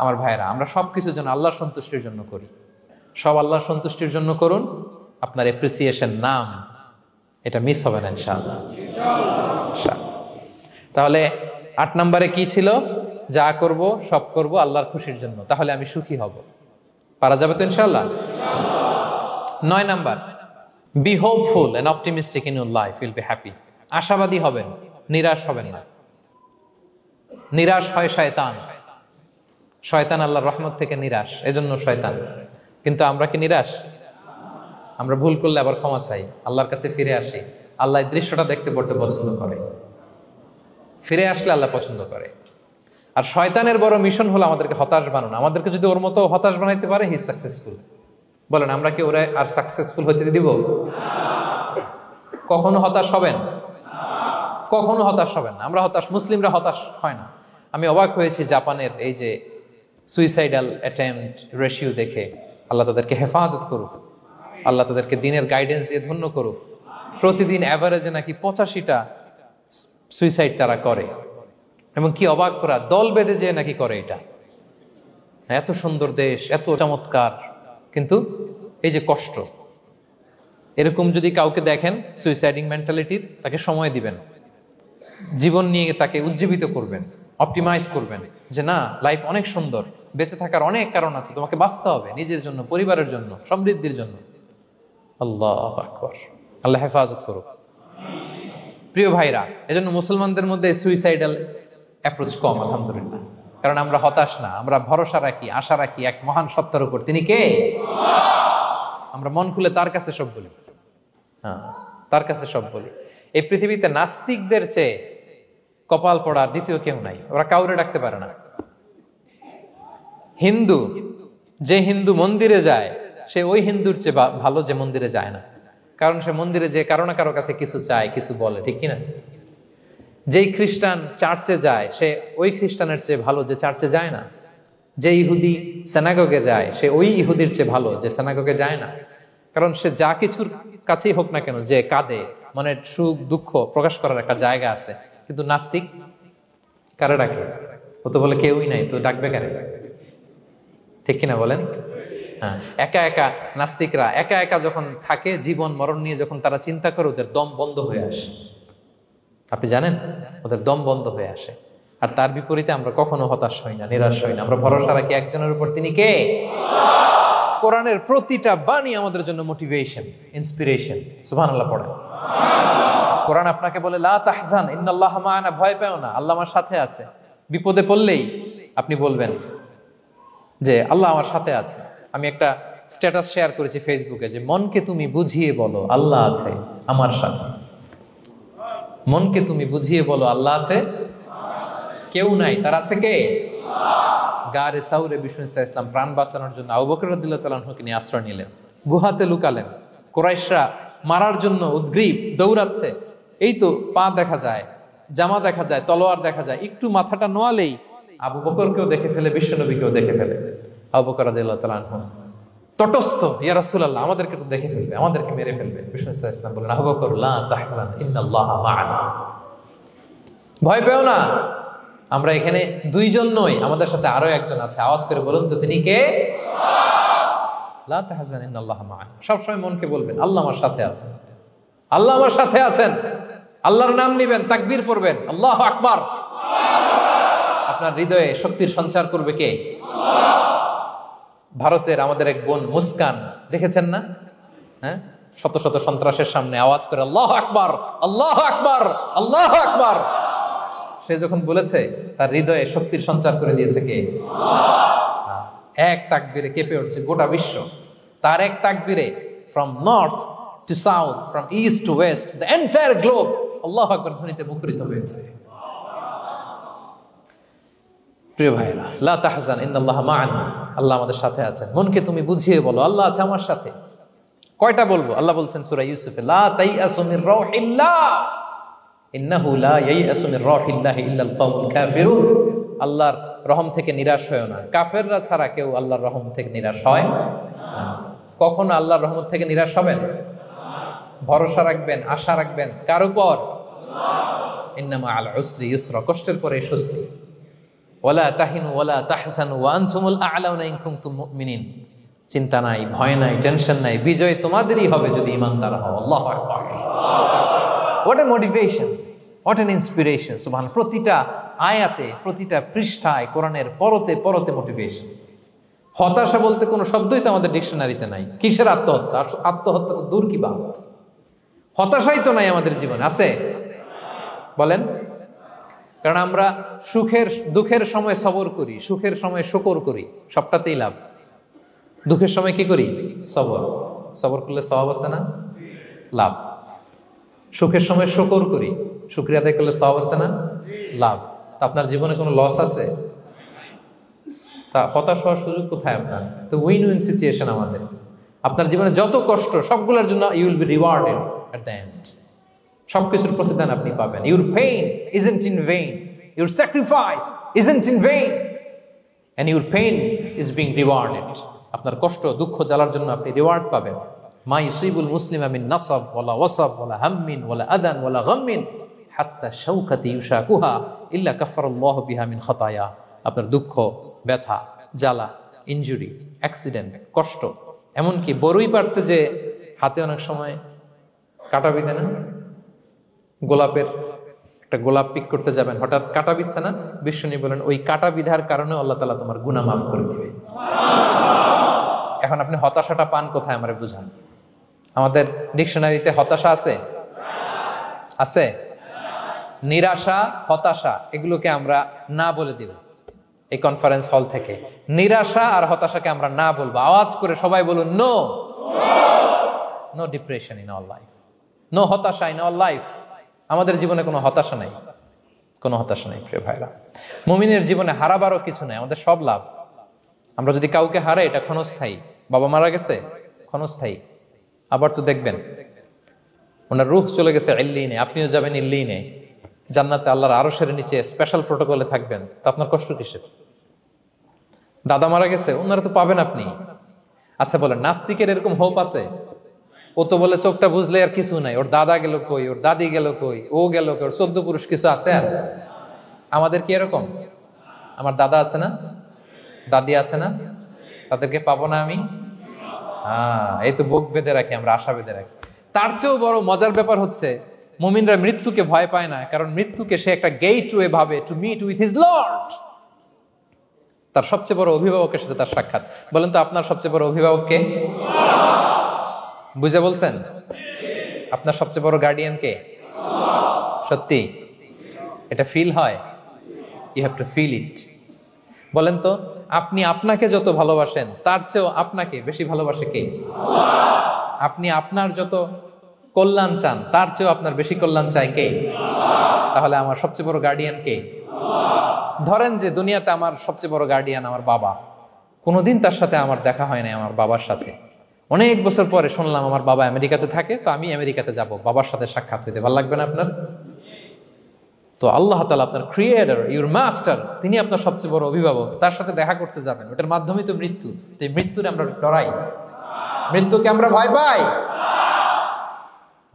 আমার ভাইয়েরা, আমরা সবকিছুর জন্য আল্লাহর সন্তুষ্টির জন্য করি। সব আল্লাহর সন্তুষ্টির জন্য করুন। আপনার অ্যাপ্রিসিয়েশন, নাম, এটা মিস হবে না ইনশাআল্লাহ। তাহলে 8 নম্বরে কি ছিল? যা করব সব করব আল্লাহর খুশির জন্য, তাহলে আমি সুখী হব। পারা যাবে তো ইনশাআল্লাহ? 9 number, be hopeful and optimistic in your life, will be happy. আশাবাদী হবেন, নিরাশ হবেন না। নিরাশ হয় শয়তান, শয়তান আল্লাহর রহমত থেকে নিরাশ, এজন্য শয়তান। কিন্তু আমরা কি নিরাশ? আমরা ভুল করলে আবার ক্ষমা চাই, আল্লাহর কাছে ফিরে আসি। আল্লাহ এই দৃশ্যটা দেখতে বড্ড পছন্দ করে, ফিরে আসলে আল্লাহ পছন্দ করে। আর শয়তানের বড় মিশন হলো আমাদেরকে হতাশ বানানো। আমাদেরকে যদি ওর মতো হতাশ বানাইতে পারে, হি সাকসেসফুল। বলেন, আমরা কি ওরা আর সাকসেসফুল হতে দিব? কখনো হতাশ হবেন? কখনো হতাশ হবেন না। আমরা হতাশ, মুসলিমরা হতাশ হয় না। আমি অবাক হয়েছি জাপানের এই যে সুইসাইডাল অ্যাটেম্পট রেশিও দেখে। আল্লাহ তাদেরকে হেফাজত করুক, আল্লাহ তাদেরকে দিনের গাইডেন্স দিয়ে ধন্য করুক। প্রতিদিন অ্যাভারেজে নাকি 85টা সুইসাইড তারা করে, এবং কি অবাক করা, দল বেঁধে যেয়ে নাকি করে এটা। এত সুন্দর দেশ, এত চমৎকার, কিন্তু এই যে কষ্ট। এরকম যদি কাউকে দেখেন সুইসাইডিং মেন্টালিটির, তাকে সময় দিবেন, জীবন নিয়ে তাকে উজ্জীবিত করবেন, অপটিমাইজ করবেন যে না, লাইফ অনেক সুন্দর, বেঁচে থাকার অনেক কারণ আছে, তোমাকে বাঁচতে হবে নিজের জন্য, পরিবারের জন্য, সমৃদ্ধির জন্য। আল্লাহু আকবার, আল্লাহ হেফাজত করুক। প্রিয় ভাইরা, এজন্য মুসলমানদের মধ্যে সুইসাইডাল অ্যাপ্রোচ কম, আলহামদুলিল্লাহ। কারণ আমরা হতাশ না, আমরা ভরসা রাখি, আশা রাখি এক মহান সত্তার উপর। তিনি কে? আমরা মন খুলে তার কাছে সব বলি। হ্যাঁ, তার কাছে সব বলি। এই পৃথিবীতে নাস্তিকদের চেয়ে কপাল পড়ার দ্বিতীয় কেউ নাই, ওরা কাউরে ডাকতে পারে না। হিন্দু, যে হিন্দু মন্দিরে যায়, সে ওই হিন্দুর চেয়ে ভালো যে মন্দিরে যায় না। কারণ সে মন্দিরে যে কারো না কারো কাছে কিছু চায়, কিছু বলে, ঠিক কিনা? যেই খ্রিস্টান চার্চে যায়, সে ওই খ্রিস্টানের চেয়ে ভালো যে চার্চে যায় না। যে ইহুদি সেনাগগে যায়, সে ওই ইহুদির চেয়ে ভালো যে সেনাগগে যায় না। কারণ সে যা কিছুর কাছেই হোক না কেন, যে কাঁদে, মনের সুখ দুঃখ প্রকাশ করার একটা জায়গা আছে। কিন্তু নাস্তিক কারে ডাকে? ও তো বলে কেউই নাই, তো ডাকবে কারে? ঠিক কিনা বলেন? হ্যাঁ, একা একা নাস্তিকরা একা একা যখন থাকে, জীবন মরণ নিয়ে যখন তারা চিন্তা করে, ওদের দম বন্ধ হয়ে আসে। আপনি জানেন, ওদের দম বন্ধ হয়ে আসে। আর তার বিপরীতে আমরা কখনো হতাশ হই না, নিরাশ হই না। আমরা ভরসা রাখি একজনের উপর, তিনি কে? কোরআনের প্রতিটা বাণী আমাদের জন্য মোটিভেশন, ইন্সপিরেশন। সুবহানাল্লাহ পড়েন। কোরআন আপনাকে বলে লা তাহজান ইন্নাল্লাহা মা'ানা, ভয় পেও না, আল্লাহ আমার সাথে আছে। বিপদে পড়লেই আপনি বলবেন যে আল্লাহ আমার সাথে আছে। আমি একটা স্ট্যাটাস শেয়ার করেছি ফেসবুকে যে মনকে তুমি বুঝিয়ে বলো আল্লাহ আছে আমার সাথে। মনকে তুমি বুঝিয়ে বলো আল্লাহ আছে, কেউ নাই, তার আছে কে? গারে সাউরে বিষ্ণু ইসলাম প্রাণ বাঁচানোর জন্য আবু বকর রাদিয়াল্লাহু তাআলা আনহুকে নিয়ে আশ্রয় নিলেন, গুহাতে লুকালেন। কুরাইশরা মারার জন্য উদ্গ্রীব, দৌড়াচ্ছে। এই তো পা দেখা যায়, জামা দেখা যায়, তলোয়ার দেখা যায়। একটু মাথাটা নোয়ালেই আবু বকরকেও দেখে ফেলে, বিশ্বনবীকেও দেখে ফেলে। আবু বকর রাদিয়াল্লাহু তাআলা আনহু তটস্থ, ইয়া রাসূলুল্লাহ, আমাদেরকে তো দেখে ফেলবে, আমাদেরকে মেরে ফেলবে। বিষ্ণু ইসলাম বললেন, আবু বকর লা তাহজান ইন্নাল্লাহা মা'ানা, ভয় পেও না, আমরা এখানে দুইজন নই, আমাদের সাথে আরো একজন আছে। আওয়াজ করে বলুন তো, তিনি কে? লা তাহজান ইন্নাল্লাহা মা'ানা। সবসময় মনকে বলবেন আল্লাহ আমার সাথে আছেন, আল্লাহ আমার সাথে আছেন। আল্লাহর নাম নিবেন, তাকবীর পড়বেন, আল্লাহু আকবার। আপনার হৃদয়ে শক্তির সঞ্চার করবে কে? ভারতের আমাদের এক বোন মুস্কান, দেখেছেন না? হ্যাঁ, শত শত সন্ত্রাসের সামনে আওয়াজ করে আল্লাহু আকবার, আল্লাহু আকবার, আল্লাহু আকবার। সে যখন বলেছে, তার হৃদয়ে শক্তির সঞ্চার করে দিয়েছে কে? আল্লাহ। এক তাকবীরে কেঁপে উঠছে গোটা বিশ্ব। তার এক তাকবীরে from north to south, from east to west, the entire globe আল্লাহু আকবার ধ্বনিতে মুখরিত হয়েছে। প্রিয় ভাইরা, লা তাহজান ইন্নাল্লাহা মা'ানা, আল্লাহ আমাদের সাথে আছেন। মনকে তুমি বুঝিয়ে বলো আল্লাহ আছে আমার সাথে। কয়টা বলবো? আল্লাহ বলছেন সূরা ইউসুফে, লা তাইয়াসু মির রাউহিল্লাহ ইন্নাহু লা ইয়াইয়াসু মির রাউহিল্লাহি ইল্লাল কওমুল কাফিরুন। আল্লাহর রহম থেকে নিরাশ হয়ো না, কাফেররা ছাড়া কেউ আল্লাহর রহম থেকে নিরাশ হয় না। কখনো আল্লাহর রহমত থেকে নিরাশ হবেন? ভরসা রাখবেন, আশা রাখবেন কার উপর? ইন্নামা আল উসরি ইউসরা, কষ্টের পরে স্বস্তি। ওয়ালা তাহিনু ওয়ালা তাহজানু ওয়া আনতুমুল আ'লাউনা ইন কুনতুম মুমিনিন। চিন্তা নাই, ভয় নাই, টেনশন নাই, বিজয় তোমাদেরই হবে যদি ঈমানদার হও। আল্লাহু আকবার। What a motivation, what an inspiration. সুবহানাল্লাহ। প্রতিটা আয়াতে, প্রতিটা পৃষ্ঠায় কোরআনের পরতে পরতে মোটিভেশন। হতাশা বলতে কোনো শব্দই তো আমাদের ডিকশনারিতে নাই। কিসের আত্মহত্যা? আত্মহত্যা তো দূর কি বাত, হতাশাই তো নাই আমাদের জীবনে, আছে বলেন? কারণ আমরা দুঃখের সময় সবর করি, সুখের সময় শুকর করি, সবটাতেই লাভ। দুঃখের সময় কি করি? সবর করলে সওয়াব আছে না? লাভ। সুখের সময় শুকর করি, শুকরিয়া আদায় করলে সওয়াব আছে না? লাভ। তা আপনার জীবনে কোনো লস আছে? তা হতাশ হওয়ার সুযোগ কোথায় আপনার? তো উইন উইন সিচুয়েশন আমাদের। আপনার জীবনে যত কষ্ট সবগুলোর জন্য you will be rewarded at the end. সবকিছুর প্রতিদান আপনি পাবেন। Your pain isn't in vain, your sacrifice isn't in vain, and your pain is being rewarded. আপনার কষ্ট দুঃখ জ্বালার জন্য আপনি রিওয়ার্ড পাবেন। মা ইউসিবুল মুসলিমা মিন নাসাব ওয়ালা ওয়াসাব ওয়ালা হাম্মিন ওয়ালা আদান ওয়ালা গাম্মিন হাত্তা শাওকাতি ইউশাকুহা ইল্লা কাফারাল্লাহু বিহা মিন খাতায়া। আপনার দুঃখ, ব্যথা, জ্বালা, ইনজুরি, অ্যাক্সিডেন্ট, কষ্ট, এমনকি বড়ই পারতে যে হাতে অনেক সময় কাটা বিঁধে না, গোলাপের একটা গোলাপ পিক করতে যাবেন, হঠাৎ কাটা বিঁধছে না, বিষ্ণু বলেন ওই কাটা বিধার কারণে আল্লাহ তাআলা তোমার গুনাহ মাফ করে দিবে। এখন আপনি হতাশাটা পান কোথায় আমারে বুঝান? আমাদের ডিকশনারিতে হতাশা আছে? আছে? নিরাশা, হতাশা এগুলোকে আমরা না বলে দিব এই কনফারেন্স হল থেকে। নিরাশা আর হতাশাকে আমরা না বলবো। আওয়াজ করে সবাই বলুন, no no depression in our life, no হতাশা ইন আওয়ার লাইফ। আমাদের জীবনে কোনো হতাশা নাই, কোনো হতাশা নাই প্রিয় ভাইরা। মুমিনের জীবনে হারাবারও কিছু নাই, আমাদের সব লাভ। আমরা যদি কাউকে হারাই এটা ক্ষণস্থায়ী। বাবা মারা গেছে, ক্ষণস্থায়ী। আবার তো দেখবেন ওনার রূহ চলে গেছে ইল্লিনে, আপনিও যাবেন ইল্লিনে, জান্নাতে আল্লাহর আরশের নিচে স্পেশাল প্রোটোকলে থাকবেন। তো আপনার কষ্ট কিসের? দাদা মারা গেছে, ওনারা তো পাবেন আপনি। আচ্ছা বলেন, নাস্তিকের এরকম হোপ আছে? ও তো বলে চোখটা বুঝলে আর কিছু নাই, ওর দাদা গেল কই, ওর দাদি গেল কই, ও গেল কই, ওর 14 পুরুষ কিছু আছে আর? আমাদের কি এরকম? আমার দাদা আছে না, দাদি আছে না, তাদেরকে পাবো না আমি? এই তো বুক বেঁধে রাখি আমরা, আশা বেঁধে রাখি। তার চেয়েও বড় মজার ব্যাপার হচ্ছে মুমিনরা মৃত্যুকে ভয় পায় না, কারণ মৃত্যুকে সে একটা গেটওয়ে ভাবে to meet with his Lord. তার সবচেয়ে বড় অভিভাবকের সাথে তার সাক্ষাৎ। বলেন তো আপনার সবচেয়ে বড় অভিভাবক কে? বুঝে বলছেন? আপনার সবচেয়ে বড় গার্ডিয়ান কে? সত্যি এটা ফিল হয়? You have to feel it. বলেন তো, আপনি আপনাকে যত ভালোবাসেন তার চেয়েও আপনাকে বেশি ভালোবাসে কে? আপনি আপনার যত কল্যাণ চান তার চেয়েও আপনার বেশি কল্যাণ চায় কে? তাহলে আমার সবচেয়ে বড় গার্ডিয়ান কে? ধরেন যে দুনিয়াতে আমার সবচেয়ে বড় গার্ডিয়ান আমার বাবা, কোনোদিন তার সাথে আমার দেখা হয় না, আমার বাবার সাথে অনেক বছর পরে শুনলাম আমার বাবা আমেরিকাতে থাকে, তো আমি আমেরিকাতে যাব বাবার সাথে সাক্ষাৎ হইতে। ভালো লাগবে না আপনার? তো আল্লাহ তাআলা আপনার ক্রিয়েটর, ইউর মাস্টার, তিনি আপনার সবচেয়ে বড় অভিভাবক, তার সাথে দেখা করতে যাবেন, ওটার মাধ্যমেই তো মৃত্যু। তো এই মৃত্যুরে আমরা ডরাই, মৃত্যুকে আমরা ভয় পাই।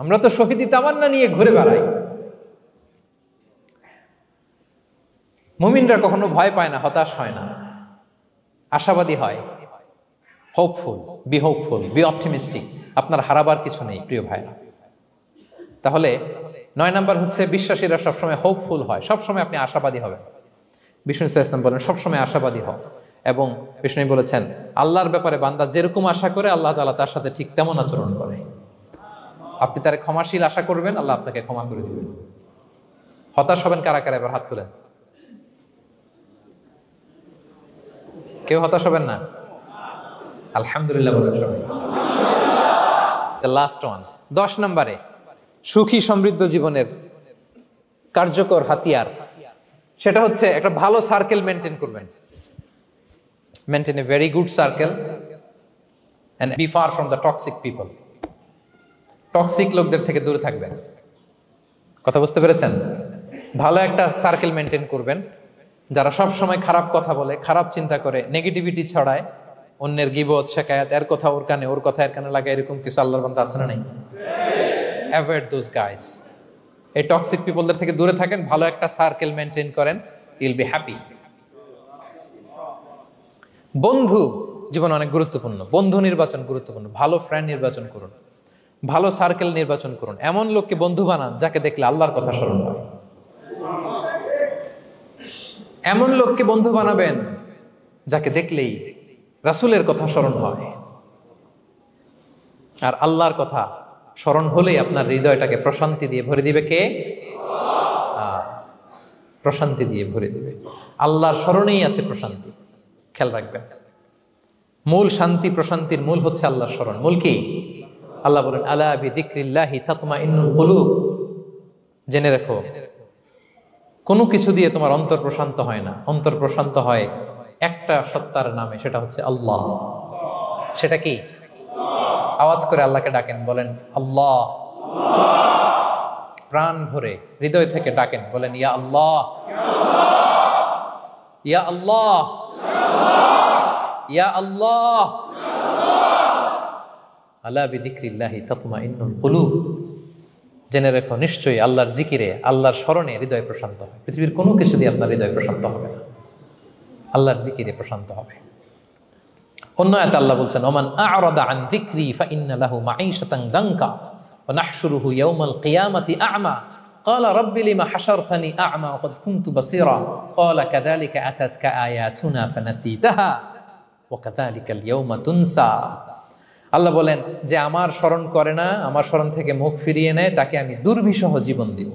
আমরা তো শহীদি তামান্না নিয়ে ঘুরে বেড়াই। মুমিনরা কখনো ভয় পায় না, হতাশ হয় না, আশাবাদী হয়। Hopeful, B optimistic. আপনার হারাবার কিছু নেই প্রিয় ভাইরা। তাহলে 9 নাম্বার হচ্ছে বিশ্বাসীরা সবসময় হোপফুল হয়, সবসময় আপনি আশাবাদী হবেন। বিষ্ণু ইসলাম বলেন সবসময় আশাবাদী হও, এবং বিষ্ণু বলেছেন আল্লাহর ব্যাপারে বান্দা যেরকম আশা করে আল্লাহ তাআলা তার সাথে ঠিক তেমন আচরণ করে। আপনি তার ক্ষমাশীল আশা করবেন, আল্লাহ আপনাকে ক্ষমা করে দিবেন। হতাশ হবেন কারা কারা? এবার হাত তুলেন। কেউ হতাশ হবেন না? আলহামদুলিল্লাহ বলেন সবাই। দ্য লাস্ট ওয়ান, 10 নম্বরে সুখী সমৃদ্ধ জীবনের কার্যকর হাতিয়ার, সেটা হচ্ছে একটা ভালো সার্কেল মেনটেন করবেন। Maintain a very good circle and be far from the toxic people. Toxic লোকদের থেকে দূরে থাকবেন। কথা বুঝতে পেরেছেন? ভালো একটা সার্কেল মেনটেন করবেন, যারা সব সময় খারাপ কথা বলে, খারাপ চিন্তা করে, নেগেটিভিটি ছড়ায়, অন্যের গীবত শিকায়াত, এর কথা ওর কানে, ওর কথা এর কানে লাগে, এরকম কিছু আল্লাহর বান্দা আছে না নাই? Avoid those guys. এই টক্সিক পিপলদের থেকে দূরে থাকেন, ভালো একটা সার্কেল মেনটেন করেন, ইউল বি হ্যাপি। বন্ধু জীবন অনেক গুরুত্বপূর্ণ, বন্ধু নির্বাচন গুরুত্বপূর্ণ। ভালো ফ্রেন্ড নির্বাচন করুন, ভালো সার্কেল নির্বাচন করুন, এমন লোককে বন্ধু বানান যাকে দেখলে আল্লাহর কথা স্মরণ হয়। এমন লোককে বন্ধু বানাবেন যাকে দেখলেই রাসূলের কথা স্মরণ হয়, আর আল্লাহর কথা স্মরণ হলেই আপনার হৃদয়টাকে প্রশান্তি দিয়ে ভরে দিবে কে? প্রশান্তি দিয়ে ভরে দিবে। আল্লাহর স্মরণেই আছে প্রশান্তি, খেয়াল রাখবেন। মূল শান্তি প্রশান্তির মূল হচ্ছে আল্লাহর স্মরণ। মূল কি? আল্লাহ বলেন আলা বিযিকরিল্লাহি তাতমাইন্নুল কুলুব। জেনে রেখো, কোনো কিছু দিয়ে তোমার অন্তর প্রশান্ত হয় না। অন্তর প্রশান্ত হয় একটা সত্তার নামে, সেটা হচ্ছে আল্লাহ। সেটা কি? আওয়াজ করে আল্লাহকে ডাকেন, বলেন আল্লাহ। প্রাণ ভরে হৃদয় থেকে ডাকেন, বলেন ইয়া আল্লাহ, ইয়া আল্লাহ, ইয়া আল্লাহ। আলা বিযিকরিল্লাহি তাতমাইন্নুল কুলুব। জেনে রেখো, নিশ্চয়ই আল্লাহর জিকিরে, আল্লাহর স্মরণে হৃদয় প্রশান্ত হয়। পৃথিবীর কোনো কিছু দিয়ে আপনার হৃদয় প্রশান্ত হবে না, আল্লাহর জিকিরে প্রশান্ত হবে। অন্য আয়াতে আল্লাহ বলছেন ওমান আ'রাদা আন যিকরি ফাইন্না লাহু মাঈশাতান দানকা ওয়া নাহশুরুহু ইয়াওমাল কিয়ামাতি আ'মা ক্বালা রাব্বি লিমা হাশারতানি আ'মা ওয়া ক্বাদ কুনতু বাসীরা ক্বালা কাযালিকা আতাতকা আয়াতুনা ফানাসিতাহা ওয়া কাযালিকাল ইয়াওমা তুনসা। আল্লাহ বলেন, যে আমার স্মরণ করে না, আমার স্মরণ থেকে মুখ ফিরিয়ে নেয়, তাকে আমি দুর্বিষহ জীবন দিব।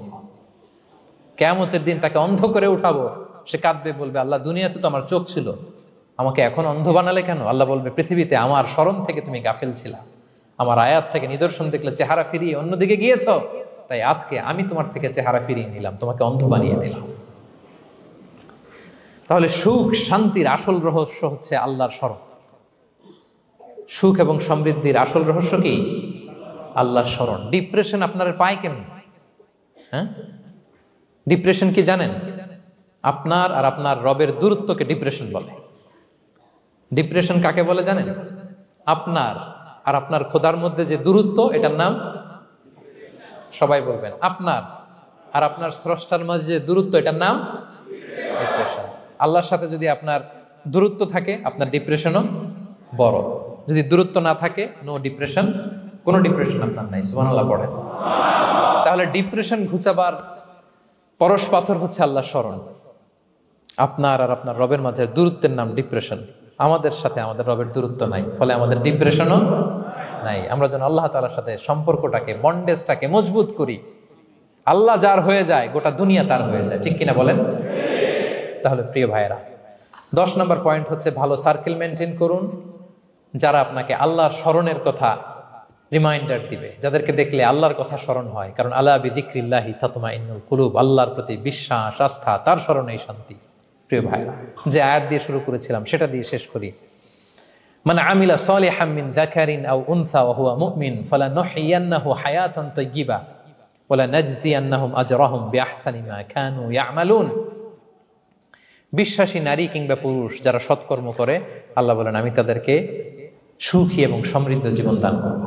কিয়ামতের দিন তাকে অন্ধ করে উঠাবো। সে কাঁদবে, বলবে আল্লাহ দুনিয়াতে তো আমার চোখ ছিল, আমাকে এখন অন্ধ বানালে কেন? আল্লাহ বলবে, পৃথিবীতে আমার স্মরণ থেকে তুমি গাফেল ছিলা, আমার আয়াত থেকে নিদর্শন দেখলে চেহারা ফিরিয়ে অন্যদিকে গিয়েছ, তাই আজকে আমি তোমার থেকে চেহারা ফিরিয়ে নিলাম, তোমাকে অন্ধ বানিয়ে দিলাম। তাহলে সুখ শান্তির আসল রহস্য হচ্ছে আল্লাহর স্মরণ। সুখ এবং সমৃদ্ধির আসল রহস্য কি? আল্লাহর স্মরণ। ডিপ্রেশন আপনার পায় কেমন? হ্যাঁ, ডিপ্রেশন কি জানেন? আপনার আর আপনার রবের দূরত্বকে ডিপ্রেশন বলে। ডিপ্রেশন কাকে বলে জানেন? আপনার আর আপনার খোদার মধ্যে যে দূরত্ব, এটার নাম, সবাই বলবেন, আপনার আর আপনার স্রষ্টার মাঝে যে দূরত্ব, এটার নাম ডিপ্রেশন। আল্লাহর সাথে যদি আপনার দূরত্ব থাকে, আপনার ডিপ্রেশনও বড়। যদি দূরত্ব না থাকে, নো ডিপ্রেশন, কোনো ডিপ্রেশন আপনার নাই। সুবহানাল্লাহ পড়েন। তাহলে ডিপ্রেশন ঘুচাবার পরশ পাথর হচ্ছে আল্লাহর স্মরণ। আপনার আর আপনার রবের মাঝে দূরত্বের নাম ডিপ্রেশন। আমাদের সাথে আমাদের রবের দূরত্ব নাই, ফলে আমাদের ডিপ্রেশনও নাই। আমরা যেন আল্লাহ তাআলার সাথে সম্পর্কটাকে, বন্ডেজটাকে মজবুত করি। আল্লাহ যার হয়ে যায়, গোটা দুনিয়া তার হয়ে যায়। ঠিক কিনা বলেন? তাহলে প্রিয় ভাইয়েরা, 10 নম্বর পয়েন্ট হচ্ছে ভালো সার্কেল মেনটেন করুন, যারা আপনাকে আল্লাহর স্মরণের কথা রিমাইন্ডার দিবে, যাদেরকে দেখলে আল্লাহর কথা স্মরণ হয়। কারণ আলা বিযিকরিল্লাহি তাতমাইন্নুল কুলুব, আল্লাহর প্রতি বিশ্বাস, আস্থা, তার স্মরণেই শান্তি। প্রিয় ভাইরা, যে আয়াত দিয়ে শুরু করেছিলাম সেটা দিয়ে শেষ করি। মান আমিলা সালিহাম মিন যাকারিন আও উনসা ওয়া হুয়া মুমিন ফালানুহইয়ান্নাহু হায়াতান তাইয়্যিবা ওয়া লানাজজিয়ান্নাহুম আজরাহুম বিআহসানি মা কানু ইয়ামালুন। বিশ্বাসী নারী কিংবা পুরুষ যারা সৎকর্ম করে, আল্লাহ বলেন আমি তাদেরকে সুখী এবং সমৃদ্ধ জীবন দান করব।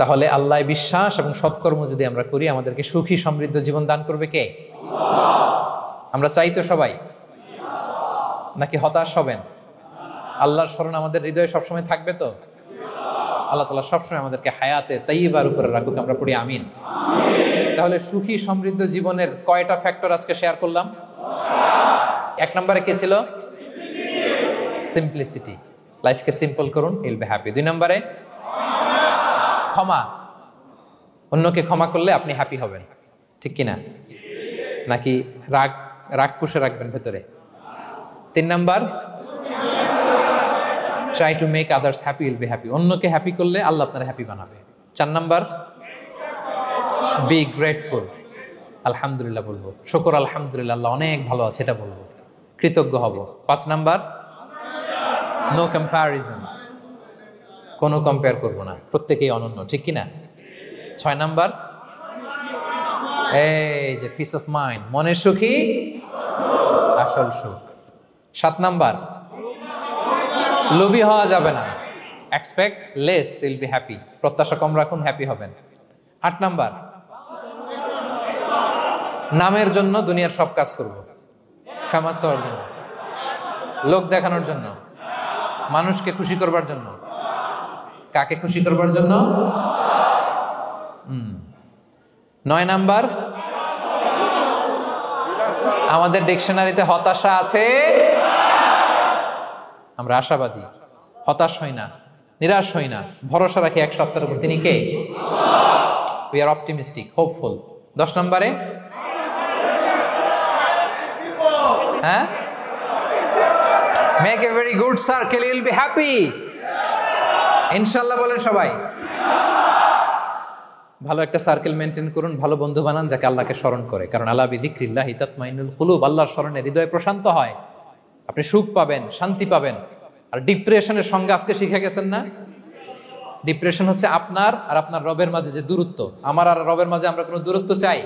তাহলে আল্লাহ বিশ্বাস এবং সৎকর্ম যদি আমরা করি, আমাদেরকে সুখী সমৃদ্ধ জীবন দান করবে কে? আমরা চাই তো সবাই, নাকি হতাশ হবেন? আল্লাহর স্মরণ আমাদের হৃদয়ে সবসময় থাকবে তো? আল্লাহ তাআলা সবসময় আমাদেরকে হায়াতে তাইয়্যিবার উপরে রাখুক, আমরা পড়ি আমিন। তাহলে সুখী সমৃদ্ধ জীবনের কয়টা ফ্যাক্টর আজকে শেয়ার করলাম? 1 নম্বরে কে ছিল? সিম্পলিসিটি। লাইফকে সিম্পল করুন, ইউল বি হ্যাপি। 2 নম্বরে ক্ষমা। অন্যকে ক্ষমা করলে আপনি হ্যাপি হবেন, ঠিক কিনা? নাকি রাগ পুষে রাখবেন ভেতরে? 3 number, try to make others happy, will be happy. অন্যকে হ্যাপি করলে আল্লাহ আপনার হ্যাপি বানাবে। 4 নাম্বার, বি গ্রেটফুল। আলহামদুলিল্লাহ বলবো, শুকর আলহামদুলিল্লাহ, আল্লাহ অনেক ভালো আছে, এটা বলবো, কৃতজ্ঞ হব। 5 নাম্বার, নো কম্প্যারিজন, কোনো কম্পেয়ার করবো না, প্রত্যেকেই অনন্য, ঠিক কিনা? 6 নাম্বার, এই যে পিস অফ মাইন্ড, মনের সুখী আসল সুখ। 7 নাম্বার, লোভী হওয়া যাবে না, expect less, will be happy, প্রত্যাশা কম রাখুন, হ্যাপি হবেন। 8 নাম্বার, নামের জন্য দুনিয়ার সব কাজ করব, ফেমাস হওয়ার জন্য, লোক দেখানোর জন্য, মানুষকে খুশি করবার জন্য। কাকে খুশি করবার জন্য? 9 নাম্বার, আমাদের ডিকশনারিতে হতাশা আছে, আমরা আশাবাদী, হতাশ হই না, নিরাশ হই না, ভরসা রাখি এক সত্তার উপর। তিনি কে? We are optimistic, hopeful. 10 নম্বরে, হ্যাঁ, make a very good circle, you will be happy. ইনশাআল্লাহ বলেন সবাই। ভালো একটা সার্কেল মেনটেন করুন, ভালো বন্ধু বানান যাকে আল্লাহকে স্মরণ করে, কারণ আলা বিযিকরিল্লাহি তাতমাইন্নুল কুলুব, আল্লাহর স্মরণে হৃদয় প্রশান্ত হয়, আপনি সুখ পাবেন, শান্তি পাবেন। আর ডিপ্রেশনের সঙ্গে আজকে শিখে গেছেন না, ডিপ্রেশন হচ্ছে আপনার আর আপনার রবের মাঝে যে দূরত্ব। আমার আর রবের মাঝে আমরা কোনো দূরত্ব চাই?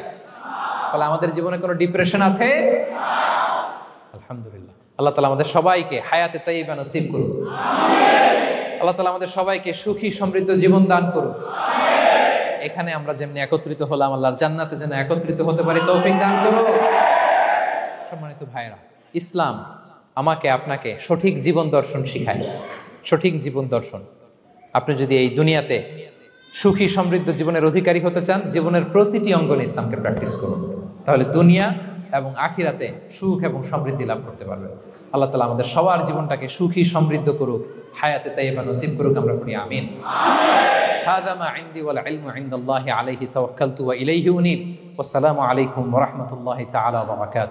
তাহলে আমাদের জীবনে কোনো ডিপ্রেশন আছে? আলহামদুলিল্লাহ। আল্লাহ তাআলা আমাদের সবাইকে হায়াতে তাইয়্যিবা নসিব করুন। আল্লাহ তাআলা আমাদের সবাইকে সুখী সমৃদ্ধ জীবন দান করুন। এখানে আমরা যেমনি একত্রিত হলাম, আল্লাহর জান্নাতে যেন একত্রিত হতে পারি তৌফিক দান করুন। সম্মানিত ভাইরা, ইসলাম আমাকে আপনাকে সঠিক জীবন দর্শন শিখায়, সঠিক জীবন দর্শন। আপনি যদি এই দুনিয়াতে সুখী সমৃদ্ধ জীবনের অধিকারী হতে চান, জীবনের প্রতিটি অঙ্গনে ইসলামকে প্র্যাকটিস করুন, তাহলে দুনিয়া এবং আখিরাতে সুখ এবং সমৃদ্ধি লাভ করতে পারবেন। আল্লাহ তাআলা আমাদের সবার জীবনটাকে সুখী সমৃদ্ধ করুক, হায়াতে তাইয়্যিবা নসিব করুক, আমরা পড়ি আমিন। হাযা মা ইনদি ওয়াল ইলমু ইনদাল্লাহি আলাইহি তাওয়াক্কালতু ওয়া ইলাইহি উনীব। ওয়াসসালামু আলাইকুম ওয়া রাহমাতুল্লাহি তাআলা ওয়া বারাকাতুহু।